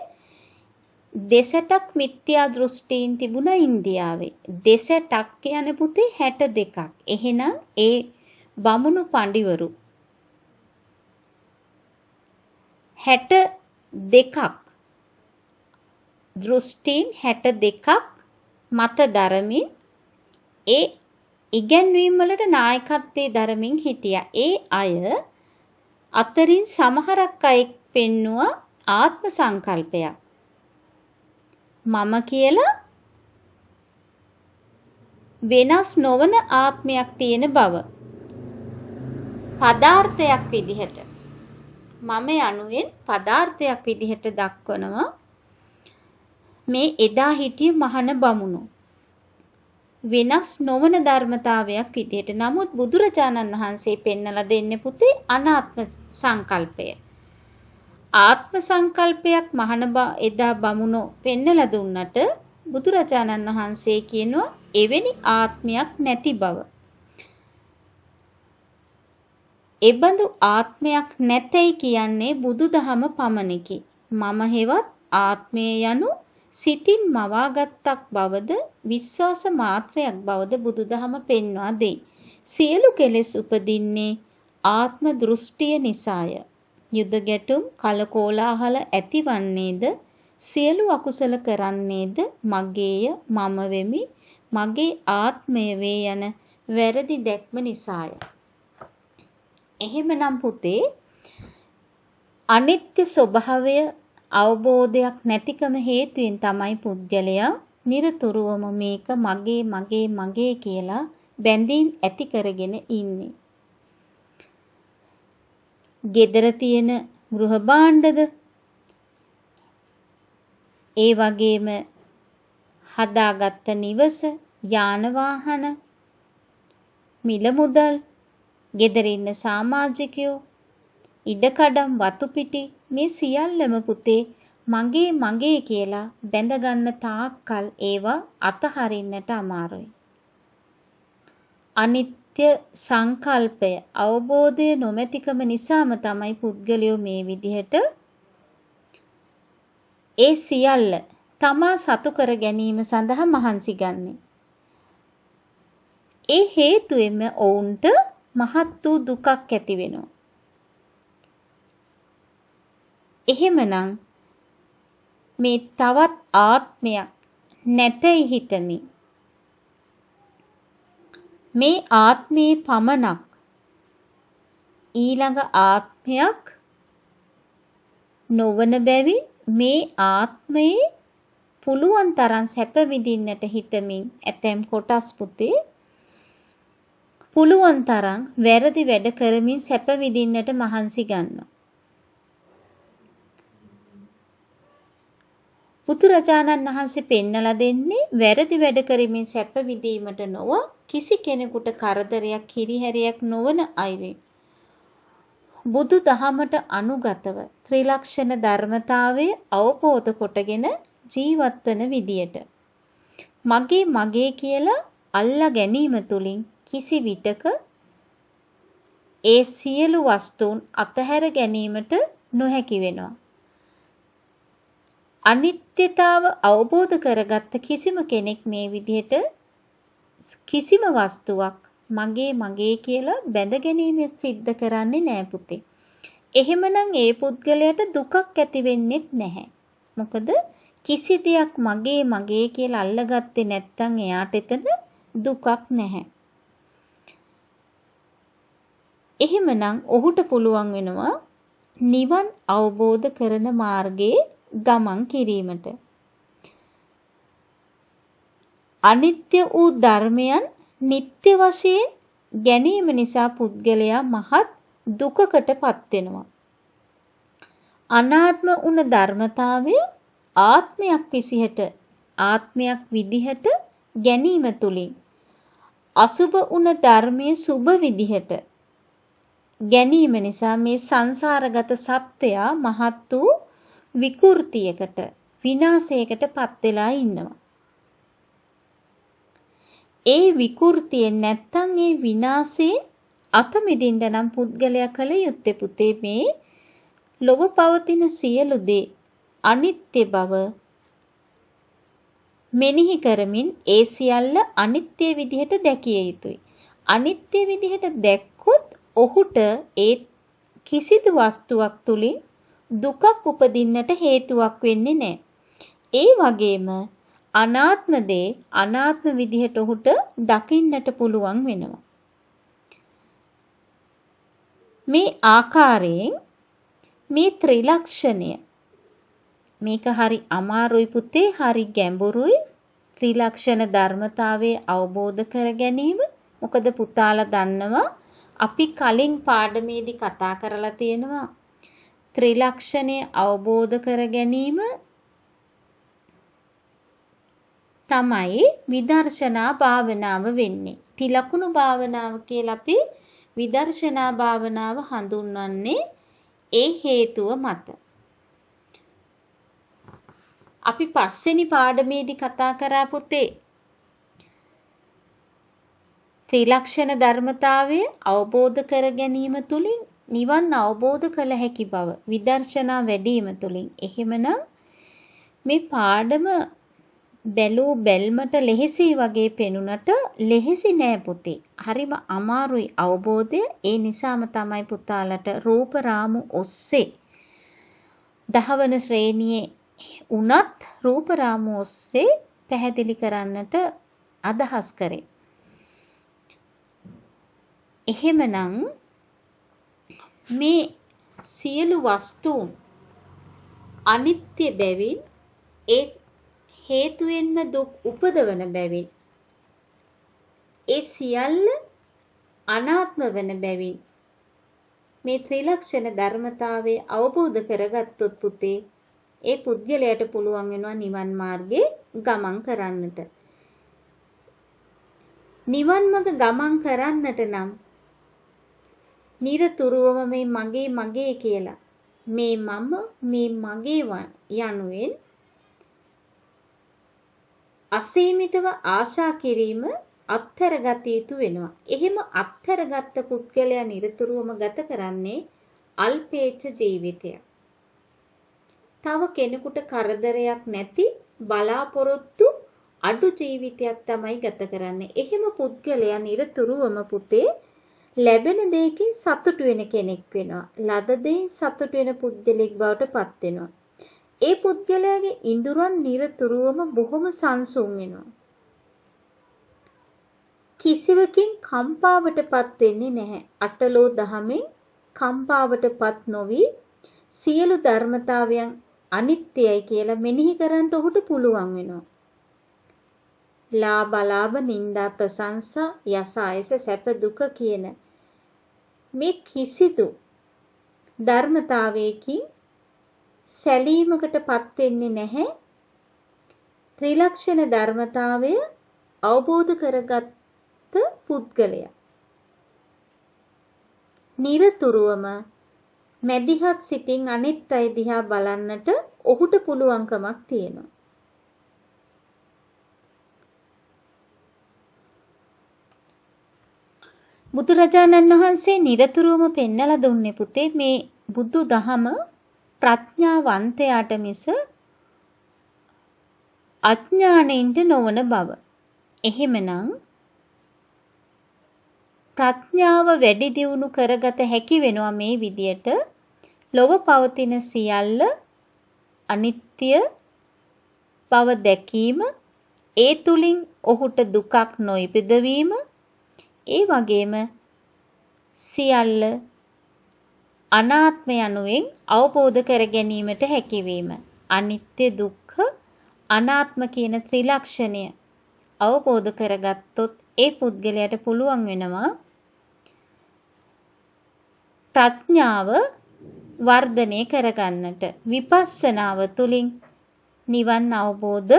දෙසටක් මිත්‍යා දෘෂ්ටීන් තිබුණා ඉන්දියාවේ. දෙසටක් කියන්නේ පුතේ 62ක්. එහෙනම් ඒ බමුණු පඬිවරු 62ක් දෘෂ්ටීන් 62ක් මත දරමින් ඒ ඉගැන්වීම් වලට නායකත්වයේ දරමින් හිටියා. ඒ අය අතරින් සමහරක් අය පෙන්නුවා ආත්ම සංකල්පයක්. මම කියලා වෙනස් නොවන ආත්මයක් තියෙන බව. පදාර්ථයක් විදිහට මම යනුවෙන් පදාර්ථයක් විදිහට දක්වනවා මේ එදා හිටිය මහණ බමුණු. වෙනස් නොවන ධර්මතාවයක් විදිහට. නමුත් බුදුරජාණන් වහන්සේ පෙන්නලා දෙන්නේ පුතේ අනාත්ම සංකල්පය. ආත්ම සංකල්පයක් මහණ එදා බමුණෝ පෙන්නලා දුන්නට බුදුරජාණන් වහන්සේ කියනවා එවැනි ආත්මයක් නැති බව. එබඳු ආත්මයක් නැතයි කියන්නේ බුදුදහම පමණකි. මම හෙවත් ආත්මය යනු සිතින් මවාගත්තක් බවද විශ්වාස මාත්‍රයක් බවද බුදුදහම පෙන්වා දෙයි. සියලු කෙලෙස් උපදින්නේ ආත්ම දෘෂ්ටිය නිසාය. යුද ගැටුම් කලකෝලාහල ඇතිවන්නේද සියලු අකුසල කරන්නේද මගේය මම වෙමි මගේ ආත්මය වේ යන වැරදි දැක්ම නිසාය. එහෙමනම් පුතේ අනිත්‍ය ස්වභාවය අවබෝධයක් නැතිකම හේතුවෙන් තමයි පුද්ගලයා නිරතුරුවම මේක මගේ මගේ මගේ කියලා බැඳීම් ඇති කරගෙන ඉන්නේ. gedara තියෙන ගෘහ භාණ්ඩද ඒ වගේම හදාගත්ත නිවස යාන වාහන මිල මුදල් gedara ඉන්න සමාජිකයෝ ඉඩකඩම් වතු පිටි මේ සියල්ලම පුතේ මගේ මගේ කියලා බැඳගන්න තාක්කල් ඒවා අතහරින්නට අමාරුයි. අනිත්‍ය සංකල්පය අවබෝධය නොමැතිකම නිසාම තමයි පුද්ගලයෝ මේ විදිහට ඒ සියල්ල තමා සතු කර ගැනීම සඳහා මහන්සි ගන්නේ. ඒ හේතුවෙන්ම ඔවුන්ට මහත් වූ දුකක් ඇති වෙනවා. එහෙමනම් මේ තවත් ආත්මයක් නැතයි හිතමින් මේ ආත්මේ පමණක් ඊළඟ ආත්මයක් නොවන බැවින් මේ ආත්මයේ පුළුවන් තරම් සැප විඳින්නට හිතමින් ඇතැම් කොටස් පුතේ පුළුවන් තරම් වැරදි වැඩ කරමින් සැප විඳින්නට මහන්සි ගන්නවා. බුදුරජාණන් වහන්සේ පෙන්නලා දෙන්නේ වැරදි වැඩ කරමින් සැප විඳීමට නොව කිසි කෙනෙකුට කරදරයක් හිරිහැරයක් නොවන අයුරින් බුදු දහමට අනුගතව ත්‍රිලක්ෂණ ධර්මතාවයේ අවබෝධ කොටගෙන ජීවත් වන විදියට මගේ මගේ කියලා අල්ලා ගැනීම තුලින් කිසි විටක ඒ සියලු වස්තුන් අතහැර ගැනීමට නොහැකි වෙනවා. අනිත්‍යතාව අවබෝධ කරගත්ත කිසිම කෙනෙක් මේ විදිහට කිසිම වස්තුවක් මගේ කියලා බැඳ ගැනීම සිද්ධ කරන්නේ නෑ පුතේ. එහෙමනම් ඒ පුද්ගලයාට දුකක් ඇති වෙන්නේ නැහැ. මොකද කිසි දෙයක් මගේ කියලා අල්ලගත්තේ නැත්නම් එයාට එතන දුකක් නැහැ. එහෙමනම් ඔහුට පුළුවන් වෙනවා නිවන් අවබෝධ කරන මාර්ගයේ ගමන් කිරීමට. අනිත්‍ය වූ ධර්මයන් නිත්‍ය වශයෙන් ගැනීම නිසා පුද්ගලයා මහත් දුකකටපත් වෙනවා. අනාත්ම වුණ ධර්මතාවය ආත්මයක් විදිහට ගැනීම තුලින් අසුභ වුණ ධර්මයේ සුභ විදිහට ගැනීම නිසා මේ සංසාරගත සත්‍යය මහත් වූ විකෘතියකට විනාශයකටපත් වෙලා ඉන්නවා. ඒ විකෘතියෙන් නැත්තම් ඒ විනාශයෙන් අත මිදින්න නම් පුද්ගලයා කල යුත්තේ පුතේ මේ ලොව පවතින සියලු දේ අනිත්‍ය බව මෙනෙහි කරමින් ඒ සියල්ල අනිත්‍ය විදිහට දැකිය යුතුයි. අනිත්‍ය විදිහට දැක්කොත් ඔහුට ඒ කිසිදු වස්තුවක් තුලින් දුකක් උපදින්නට හේතුවක් වෙන්නේ නැහැ. ඒ වගේම අනාත්ම දේ අනාත්ම විදිහට ඔහුට දකින්නට පුළුවන් වෙනවා. මේ ආකාරයෙන් මේ ත්‍රිලක්ෂණය මේක හරි අමාරුයි පුතේ, හරි ගැඹුරුයි ත්‍රිලක්ෂණ ධර්මතාවයේ අවබෝධ කර ගැනීම. මොකද පුතාලා දන්නවා අපි කලින් පාඩමේදී කතා කරලා තියෙනවා ත්‍රිලක්ෂණය අවබෝධ කර ගැනීම තමයි විදර්ශනා භාවනාව වෙන්නේ. තිලකුණු භාවනාව කියලා අපි විදර්ශනා භාවනාව හඳුන්වන්නේ ඒ හේතුව මත. අපි පස්වෙනි පාඩමේදී කතා කරා පුතේ ත්‍රිලක්ෂණ ධර්මතාවය අවබෝධ කර ගැනීම තුළින් නිවන් අවබෝධ කළ හැකි බව විදර්ශනා වැඩිම තුළින්. එහෙමනම් මේ පාඩම බැලූ බැල්මට ලෙහෙසි වගේ පෙනුනට ලෙහෙසි නෑ පුතේ. හරිම අමාරුයි අවබෝධය. ඒ නිසාම තමයි පුතාලට රූප රාමු ඔස්සේ 10 වන ශ්‍රේණියේ උනත් රූප රාමු ඔස්සේ පැහැදිලි කරන්නට අදහස් කරේ. එහෙමනම් මේ සියලු වස්තුන් අනිත්‍ය බැවින් ඒ හේතුවෙන්ම දුක් උපදවන බැවින් ඒ සියල්ල අනාත්ම වන බැවින් මේ ත්‍රිලක්ෂණ ධර්මතාවයේ අවබෝධ කරගත්තොත් පුතේ ඒ පුද්ගලයාට පුළුවන් වෙනවා නිවන් මාර්ගේ ගමන් කරන්නට. නිවන් මඟ ගමන් කරන්නට නම් නිරතුරුවම මේ මගේ කියලා මේ මම මේ මගේ යනුවෙන් අසීමිතව ආශා කිරීම අත්හැරගත යුතු වෙනවා. එහෙම අත්හැරගත්ත පුද්ගලයා නිරතුරුවම ගත කරන්නේ අල්පේච්ඡ ජීවිතයක්. තව කෙනෙකුට කරදරයක් නැති බලාපොරොත්තු අඩු ජීවිතයක් තමයි ගත කරන්නේ. එහෙම පුද්ගලයා නිරතුරුවම පුතේ ලැබෙන දෙයකින් සතුටු වෙන කෙනෙක් වෙනවා. ලද දෙයින් සතුටු වෙන පුද්ගලෙක් බවට පත් වෙනවා. ඒ පුද්ගලයාගේ ඉඳුරන් නිරතුරුවම බොහොම සංසුන් වෙනවා. කිසිවකින් කම්පාවටපත් වෙන්නේ නැහැ. අටලෝ දහමෙන් කම්පාවටපත් නොවි සියලු ධර්මතාවයන් අනිත්‍යයි කියලා මෙනෙහි කරන්න ඔහුට පුළුවන් වෙනවා. ලාභ නිന്ദා ප්‍රශංසා යස ආයස සැප දුක කියන මේ කිසිදු ධර්මතාවයකින් සැලීමකටපත් වෙන්නේ නැහැ. ත්‍රිලක්ෂණ ධර්මතාවය අවබෝධ කරගත් පුද්ගලයා නිරතුරුවම මැදිහත් සිතින් අනිත් අය දිහා බලන්නට ඔහුට පුළුවන්කමක් තියෙනවා. බුදුරජාණන් වහන්සේ නිරතුරුවම පෙන්නලා දුන්නේ පුතේ මේ බුදු දහම ප්‍රඥාවන්තයාට මිස අඥානයින්ට නොවන බව. එහෙමනම් ප්‍රඥාව වැඩි දියුණු කරගත හැකි වෙනවා මේ විදියට ලොව පවතින සියල්ල අනිත්‍ය බව දැකීම, ඒ තුලින් ඔහුට දුකක් නොඉපදවීම, ඒ වගේම සියල්ල අනාත්ම යනුවෙන් අවබෝධ කර ගැනීමට හැකිවීම. අනිත්‍ය දුක්ඛ අනාත්ම කියන ත්‍රිලක්ෂණය අවබෝධ කරගත්තොත් ඒ පුද්ගලයාට පුළුවන් වෙනවා ප්‍රඥාව වර්ධනය කරගන්නට, විපස්සනාව තුළින් නිවන් අවබෝධ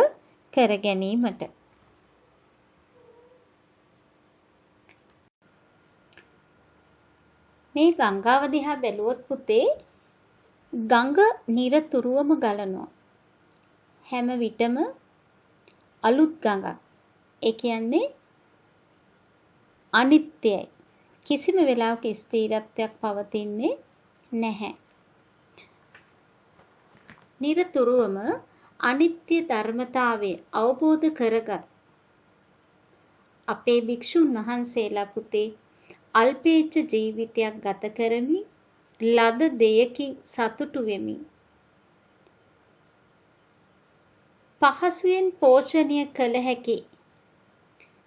කර ගැනීමට. මේ ගංගාව දිහා බැලුවොත් පුතේ ගඟ නිරතුරුවම ගලනවා. හැම විටම අලුත් ගඟක්. ඒ කියන්නේ අනිත්‍යයි. කිසිම වෙලාවක ස්ථිරත්වයක් පවතින්නේ නැහැ. නිරතුරුවම අනිත්‍ය ධර්මතාවය අවබෝධ කරගත් අපේ භික්ෂුන් වහන්සේලා පුතේ අල්පේච්ඡ ජීවිතයක් ගත කරමින් ලද දෙයකින් සතුටු වෙමින් පහසුවෙන් පෝෂණය කළ හැකි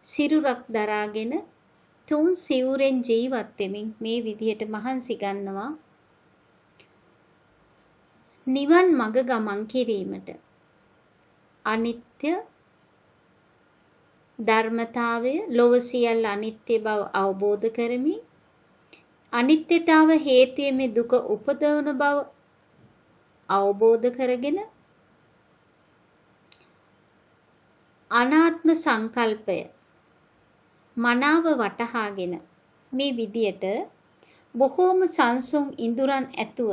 සිරුරක් දරාගෙන තුන් සිවුරෙන් ජීවත් වෙමින් මේ විදිහට මහන්සි ගන්නවා නිවන් මඟ ගමන් කිරීමට. අනිත්‍ය ධර්මතාවය ලොව සියල්ල අනිත්‍ය බව අවබෝධ කරමින් අනිත්‍යතාව හේතුයෙන් මේ දුක උපදවන බව අවබෝධ කරගෙන අනාත්ම සංකල්පය මනාව වටහාගෙන මේ විදියට බොහෝම සංසුන් ඉඳුරන් ඇතුව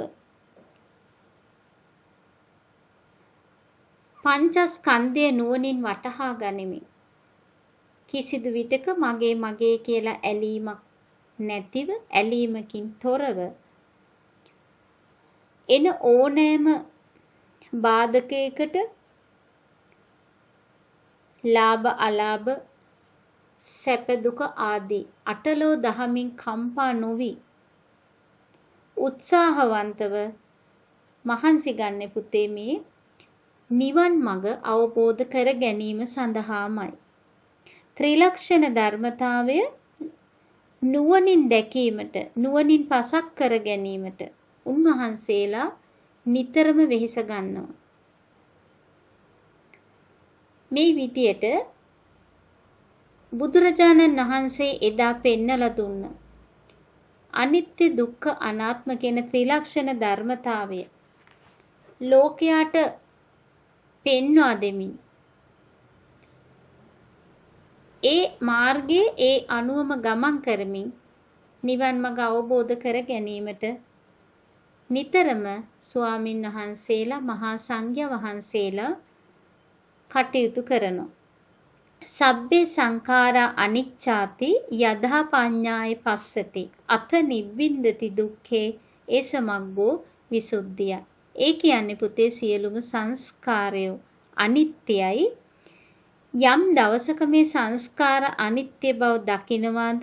පංචස්කන්ධය නුවණින් වටහා ගනිමින් කිසිදු විටක මගේ කියලා ඇලීමක් නැතිව ඇලීමකින් තොරව එන ඕනෑම බාධකයකට ලාභ අලාභ සැප දුක ආදී අටලෝ දහමින් කම්පා නොවි උත්සාහවන්තව මහන්සි ගන්න පුතේ මේ නිවන් මඟ අවබෝධ කර ගැනීම සඳහාමයි. ත්‍රිලක්ෂණ ධර්මතාවය නුවණින් දැකීමට, නුවණින් පසක් කර ගැනීමට උන්වහන්සේලා නිතරම වෙහෙස ගන්නවා. මේ විදියට බුදුරජාණන් වහන්සේ එදා පෙන්නලා දුන්න අනිත්‍ය දුක්ඛ අනාත්ම කියන ත්‍රිලක්ෂණ ධර්මතාවය ලෝකයාට පෙන්වා දෙමින් ඒ මාර්ගයේ ඒ අනුවම ගමන් කරමින් නිවන් මඟ අවබෝධ කර ගැනීමට නිතරම ස්වාමින් වහන්සේලා මහා සංඝයා වහන්සේලා කටයුතු කරනවා. සබ්බේ සංඛාරා අනිච්චාති යදා පඤ්ඤාය පස්සති අත නිබ්බින්දති දුක්ඛේ ඒසමග්ගෝ විසුද්ධිය. ඒ කියන්නේ පුතේ සියලුම සංස්කාරය අනිත්‍යයි. යම් දවසක මේ සංස්කාර අනිත්‍ය බව දකිනවාද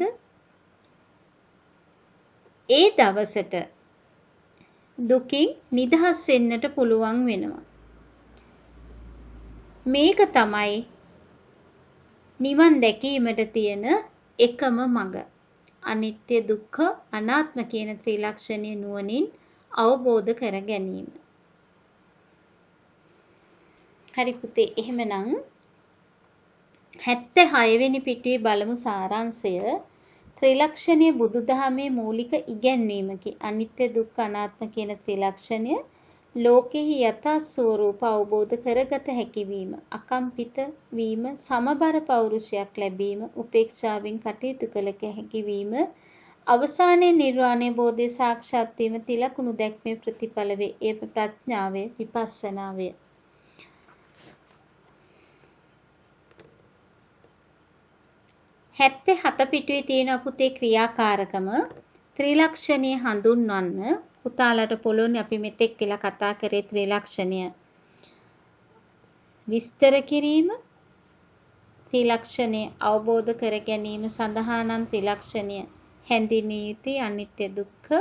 ඒ දවසට දුකින් නිදහස් වෙන්නට පුළුවන් වෙනවා. මේක තමයි නිවන් දැකීමට තියෙන එකම මඟ. අනිත්‍ය දුක්ඛ අනාත්ම කියන ත්‍රිලක්ෂණය නුවණින් අවබෝධ කර ගැනීම. හරි පුතේ, එහෙමනම් 76 වෙනි පිටුවේ බලමු සාරාංශය. ත්‍රිලක්ෂණීය බුදුදහමේ මූලික ඉගැන්වීමකි. අනිත්‍ය දුක්ඛ අනාත්ම කියන ත්‍රිලක්ෂණය ලෝකෙහි යථා ස්වરૂප අවබෝධ කරගත හැකි වීම, අකම්පිත වීම, සමබර පෞරුෂයක් ලැබීම, උපේක්ෂාවෙන් කටයුතු කළ හැකි වීම, අවසානයේ නිර්වාණය බෝධිය සාක්ෂාත් වීම තිලකුණු දැක්මේ ප්‍රතිඵල වේ. ඒ ප්‍රඥාවේ විපස්සනාවේ. 77 පිටුවේ තියෙන පුතේ ක්‍රියාකාරකම ත්‍රිලක්ෂණය හඳුන්වන්න පුතාලට පුළුවන් අපි මෙතෙක් වෙලා කතා කරේ ත්‍රිලක්ෂණය විස්තර කිරීම ත්‍රිලක්ෂණය අවබෝධ කර ගැනීම සඳහා නම් ත්‍රිලක්ෂණය හැඳින්විය යුතුයි අනිත්‍ය දුක්ඛ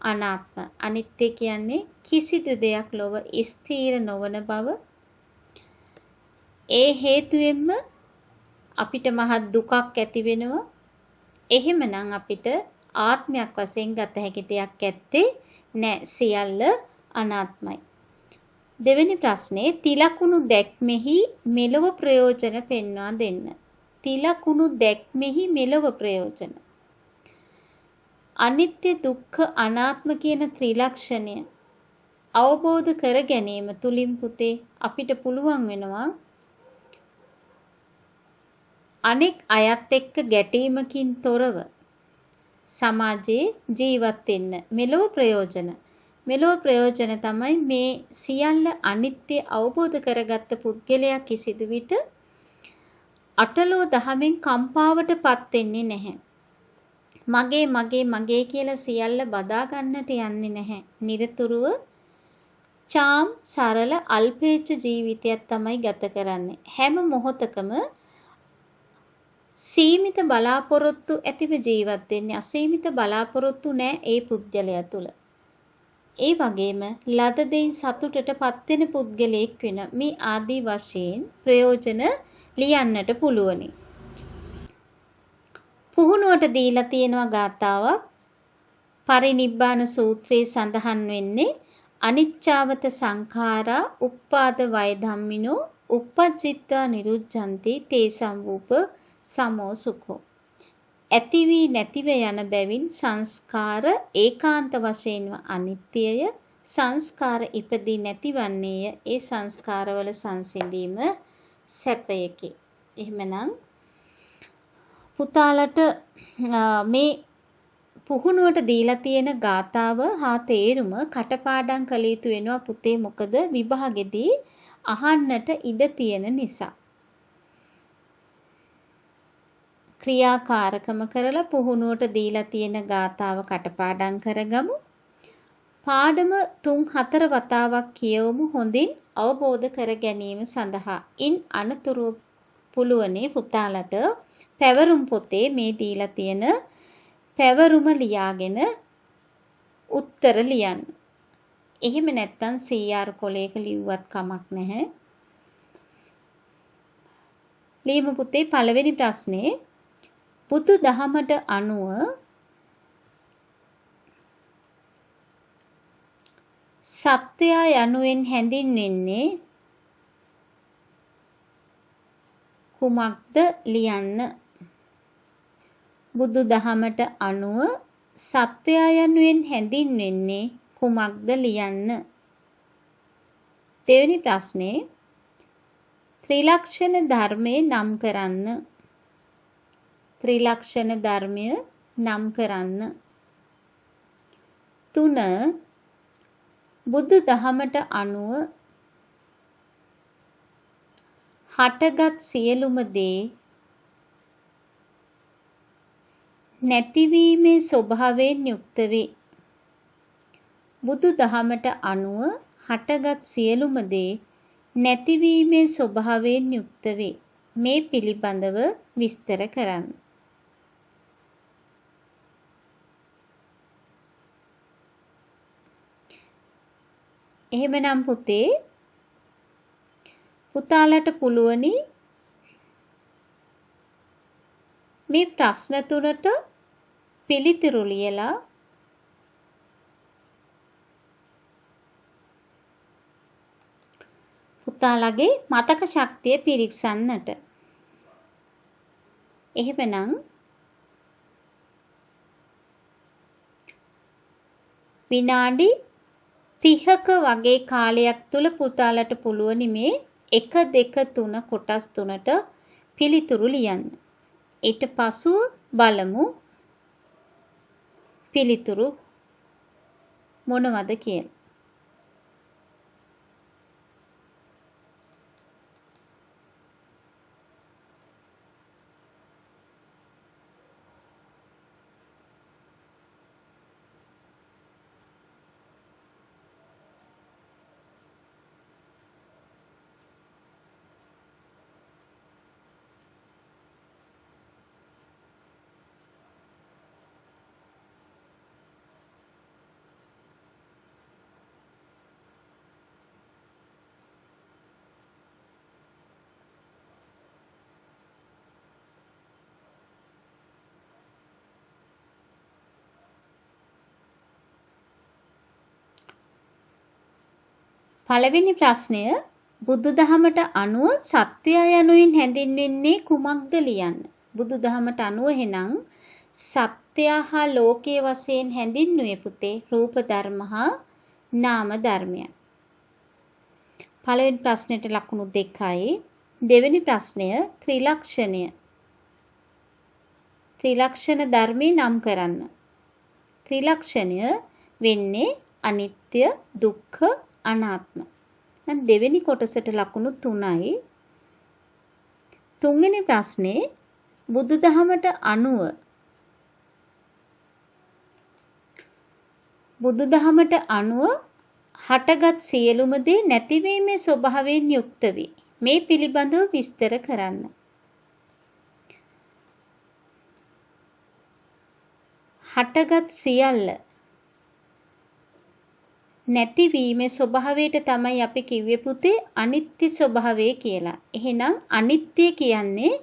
අනාත්ම. අනිත්‍ය කියන්නේ කිසිදු දෙයක් ලොව ස්ථීර නොවන බව. ඒ හේතුවෙන්ම අපිට මහත් දුකක් ඇති වෙනවා. එහෙමනම් අපිට ආත්මයක් වශයෙන් ගත හැකි දෙයක් ඇත්තේ නැහැ. සියල්ල අනාත්මයි. දෙවෙනි ප්‍රශ්නේ තිලකුණු දැක්මෙහි මෙලොව ප්‍රයෝජන පෙන්වා දෙන්න. තිලකුණු දැක්මෙහි මෙලොව ප්‍රයෝජන. අනිත්‍ය දුක්ඛ අනාත්ම කියන ත්‍රිලක්ෂණය අවබෝධ කර ගැනීම තුලින් පුතේ අපිට පුළුවන් වෙනවා අනෙක් අයත් එක්ක ගැටීමකින් තොරව සමාජයේ ජීවත් වෙන්න. මෙලොව ප්‍රයෝජන. මෙලොව ප්‍රයෝජන තමයි මේ සියල්ල අනිත්‍ය අවබෝධ කරගත්ත පුද්ගලයා කිසිදු විට අටලෝ දහමෙන් කම්පාවටපත් වෙන්නේ නැහැ. මගේ මගේ මගේ කියලා සියල්ල බදා ගන්නට යන්නේ නැහැ. නිරතුරුව චාම් සරල අල්පේච්ඡ ජීවිතයක් තමයි ගත කරන්නේ. හැම මොහොතකම සීමිත බලාපොරොත්තු ඇතිව ජීවත් වෙන්නේ. අසීමිත බලාපොරොත්තු නැහැ ඒ පුද්ගලයා තුළ. ඒ වගේම ලද දෙයින් සතුටටපත් වෙන පුද්ගලයෙක් වෙන මේ ආදී වශයෙන් ප්‍රයෝජන ලියන්නට පුළුවනි. පුහුණුවට දීලා තියෙනවා ගාථාවක්. පරිනිබ්බාන සූත්‍රයේ සඳහන් වෙන්නේ අනිච්චාවත සංඛාරා උප්පාද වය ධම්මිනෝ uppajjittva niruddhanti තේසං වූප සමෝ සුඛෝ. ඇති වී නැතිව යන බැවින් සංස්කාර ඒකාන්ත වශයෙන්ම අනිත්‍යය. සංස්කාර ඉපදී නැතිවන්නේය. ඒ සංස්කාරවල සංසිඳීම සැපයකි. එහෙමනම් පුතාලට මේ පුහුණුවට දීලා තියෙන ගාතාව හා තේරුම කටපාඩම් කළ යුතු වෙනවා පුතේ. මොකද විභාගෙදී අහන්නට ඉඩ තියෙන නිසා. ක්‍රියාකාරකම කරලා පුහුණුවට දීලා තියෙන ගාතාව කටපාඩම් කරගමු. පාඩම 3-4 වතාවක් කියවමු හොඳින් අවබෝධ කර ගැනීම සඳහා. ඉන් අනතුරුව පුළුවනේ පුතාලට පැවරුම් පොතේ මේ දීලා තියෙන පැවරුම ලියාගෙන උත්තර ලියන්න. එහෙම නැත්නම් CR කොලයක ලිව්වත් කමක් නැහැ. ලියමු පුතේ පළවෙනි ප්‍රශ්නේ. බුදු දහමට අනුව සත්‍යය යනුවෙන් හැඳින්වෙන්නේ කුමක්ද ලියන්න. බුදු දහමට අනුව සත්‍යය යනුවෙන් හැඳින්වෙන්නේ කුමක්ද ලියන්න. දෙවෙනි ප්‍රශ්නේ ත්‍රිලක්ෂණ ධර්මයේ නම් කරන්න. ත්‍රිලක්ෂණ ධර්මය නම් කරන්න. 3 බුදු දහමට අනුව හටගත් සියලුම දේ නැතිවීමේ ස්වභාවයෙන් යුක්ත වේ. බුදු දහමට අනුව හටගත් සියලුම දේ නැතිවීමේ ස්වභාවයෙන් යුක්ත වේ. මේ පිළිබඳව විස්තර කරන්න. එහෙමනම් පුතේ පුතාලට පුළුවනි මේ ප්‍රශ්න තුනට පිළිතුරු ලියලා පුතාලගේ මතක ශක්තිය පිරික්සන්නට. එහෙමනම් විනාඩි 30ක වගේ කාලයක් තුල පුතාලට පුළුවනි මේ 1 2 3 කොටස් තුනට පිළිතුරු ලියන්න. ඊට පසුව බලමු පිළිතුරු මොනවද කියලා. පළවෙනි ප්‍රශ්නය බුදුදහමට අනුව සත්‍යය යනුවෙන් හැඳින්වෙන්නේ කුමක්ද ලියන්න. බුදුදහමට අනුව එහෙනම් සත්‍ය හා ලෝකයේ වශයෙන් හැඳින්වුවේ පුතේ රූප ධර්ම හා නාම ධර්මයන්. පළවෙනි ප්‍රශ්නෙට ලකුණු 2යි. දෙවෙනි ප්‍රශ්නය ත්‍රිලක්ෂණය. ත්‍රිලක්ෂණ ධර්මී නම් කරන්න. ත්‍රිලක්ෂණය වෙන්නේ අනිත්‍ය, දුක්ඛ, අනාත්ම. දැන් දෙවෙනි කොටසට ලකුණු 3යි. තුන්වෙනි ප්‍රශ්නේ බුදුදහමට අනුව හටගත් සියලුම දේ නැතිවීමේ ස්වභාවයෙන් යුක්ත වේ. මේ පිළිබඳව විස්තර කරන්න. හටගත් සියල්ල නැතිවීමේ ස්වභාවයට තමයි අපි කිව්වේ පුතේ අනිත්‍ය ස්වභාවය කියලා. එහෙනම් අනිත්‍ය කියන්නේ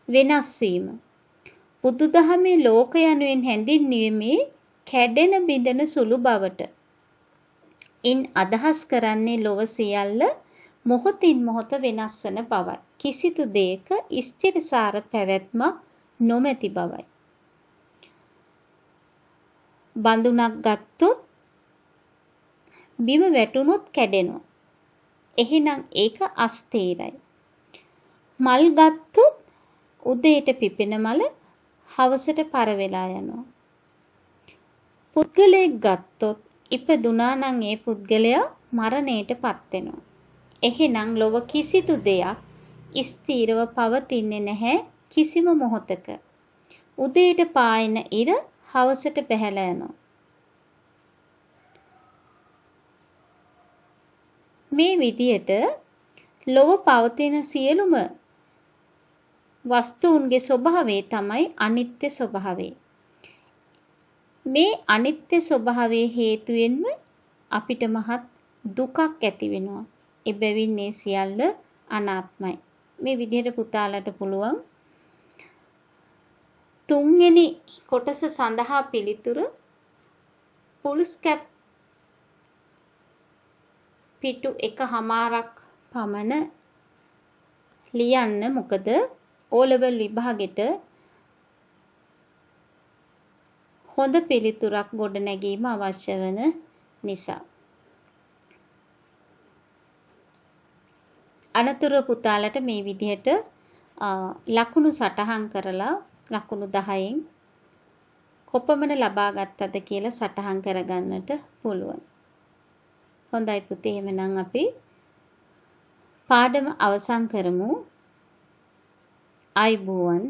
වෙනස් වීම. බුදුදහමේ ලෝක යනුවෙන් හැඳින්වීමේ කැඩෙන බිඳෙන සුළු බවට. ඉන් අදහස් කරන්නේ ලොව සියල්ල මොහොතින් මොහොත වෙනස් වන බවයි. කිසිදු දෙයක ස්ථිරසාර පැවැත්මක් නොමැති බවයි. බඳුනක් ගත්තොත් බිම වැටුනොත් කැඩෙනවා. එහෙනම් ඒක අස්ථිරයි. මල් ගත්තොත් උදේට පිපෙන මල හවසට පර වෙලා යනවා. පුද්ගලයෙක් ගත්තොත් ඉපදුනා නම් ඒ පුද්ගලයා මරණයටපත් වෙනවා. එහෙනම් ලොව කිසිදු දෙයක් ස්ථිරව පවතින්නේ නැහැ කිසිම මොහොතක. උදේට පායන ඉර හවසට බැහැලා යනවා. මේ විදියට ලොව පවතින සියලුම වස්තුන්ගේ ස්වභාවය තමයි අනිත්‍ය ස්වභාවය. මේ අනිත්‍ය ස්වභාවයේ හේතුවෙන්ම අපිට මහත් දුකක් ඇති වෙනවා. එබැවින් මේ සියල්ල අනාත්මයි. මේ විදිහට පුතාලට පුළුවන් තුන්වෙනි කොටස සඳහා පිළිතුර පුල්ස්කැප් පිටු 1/2ක් පමණ ලියන්න. මොකද O level විභාගෙට හොඳ පිළිතුරක් ගොඩනැගීම අවශ්‍ය වන නිසා. අනතුරු පුතාලට මේ විදිහට ලකුණු සටහන් කරලා ලකුණු 10න් කොපමණ ලබා ගත්තද කියලා සටහන් කරගන්නට පුළුවන්. හොඳයි පුතේ, එහෙනම් අපි පාඩම අවසන් කරමු. ආයුබෝවන්.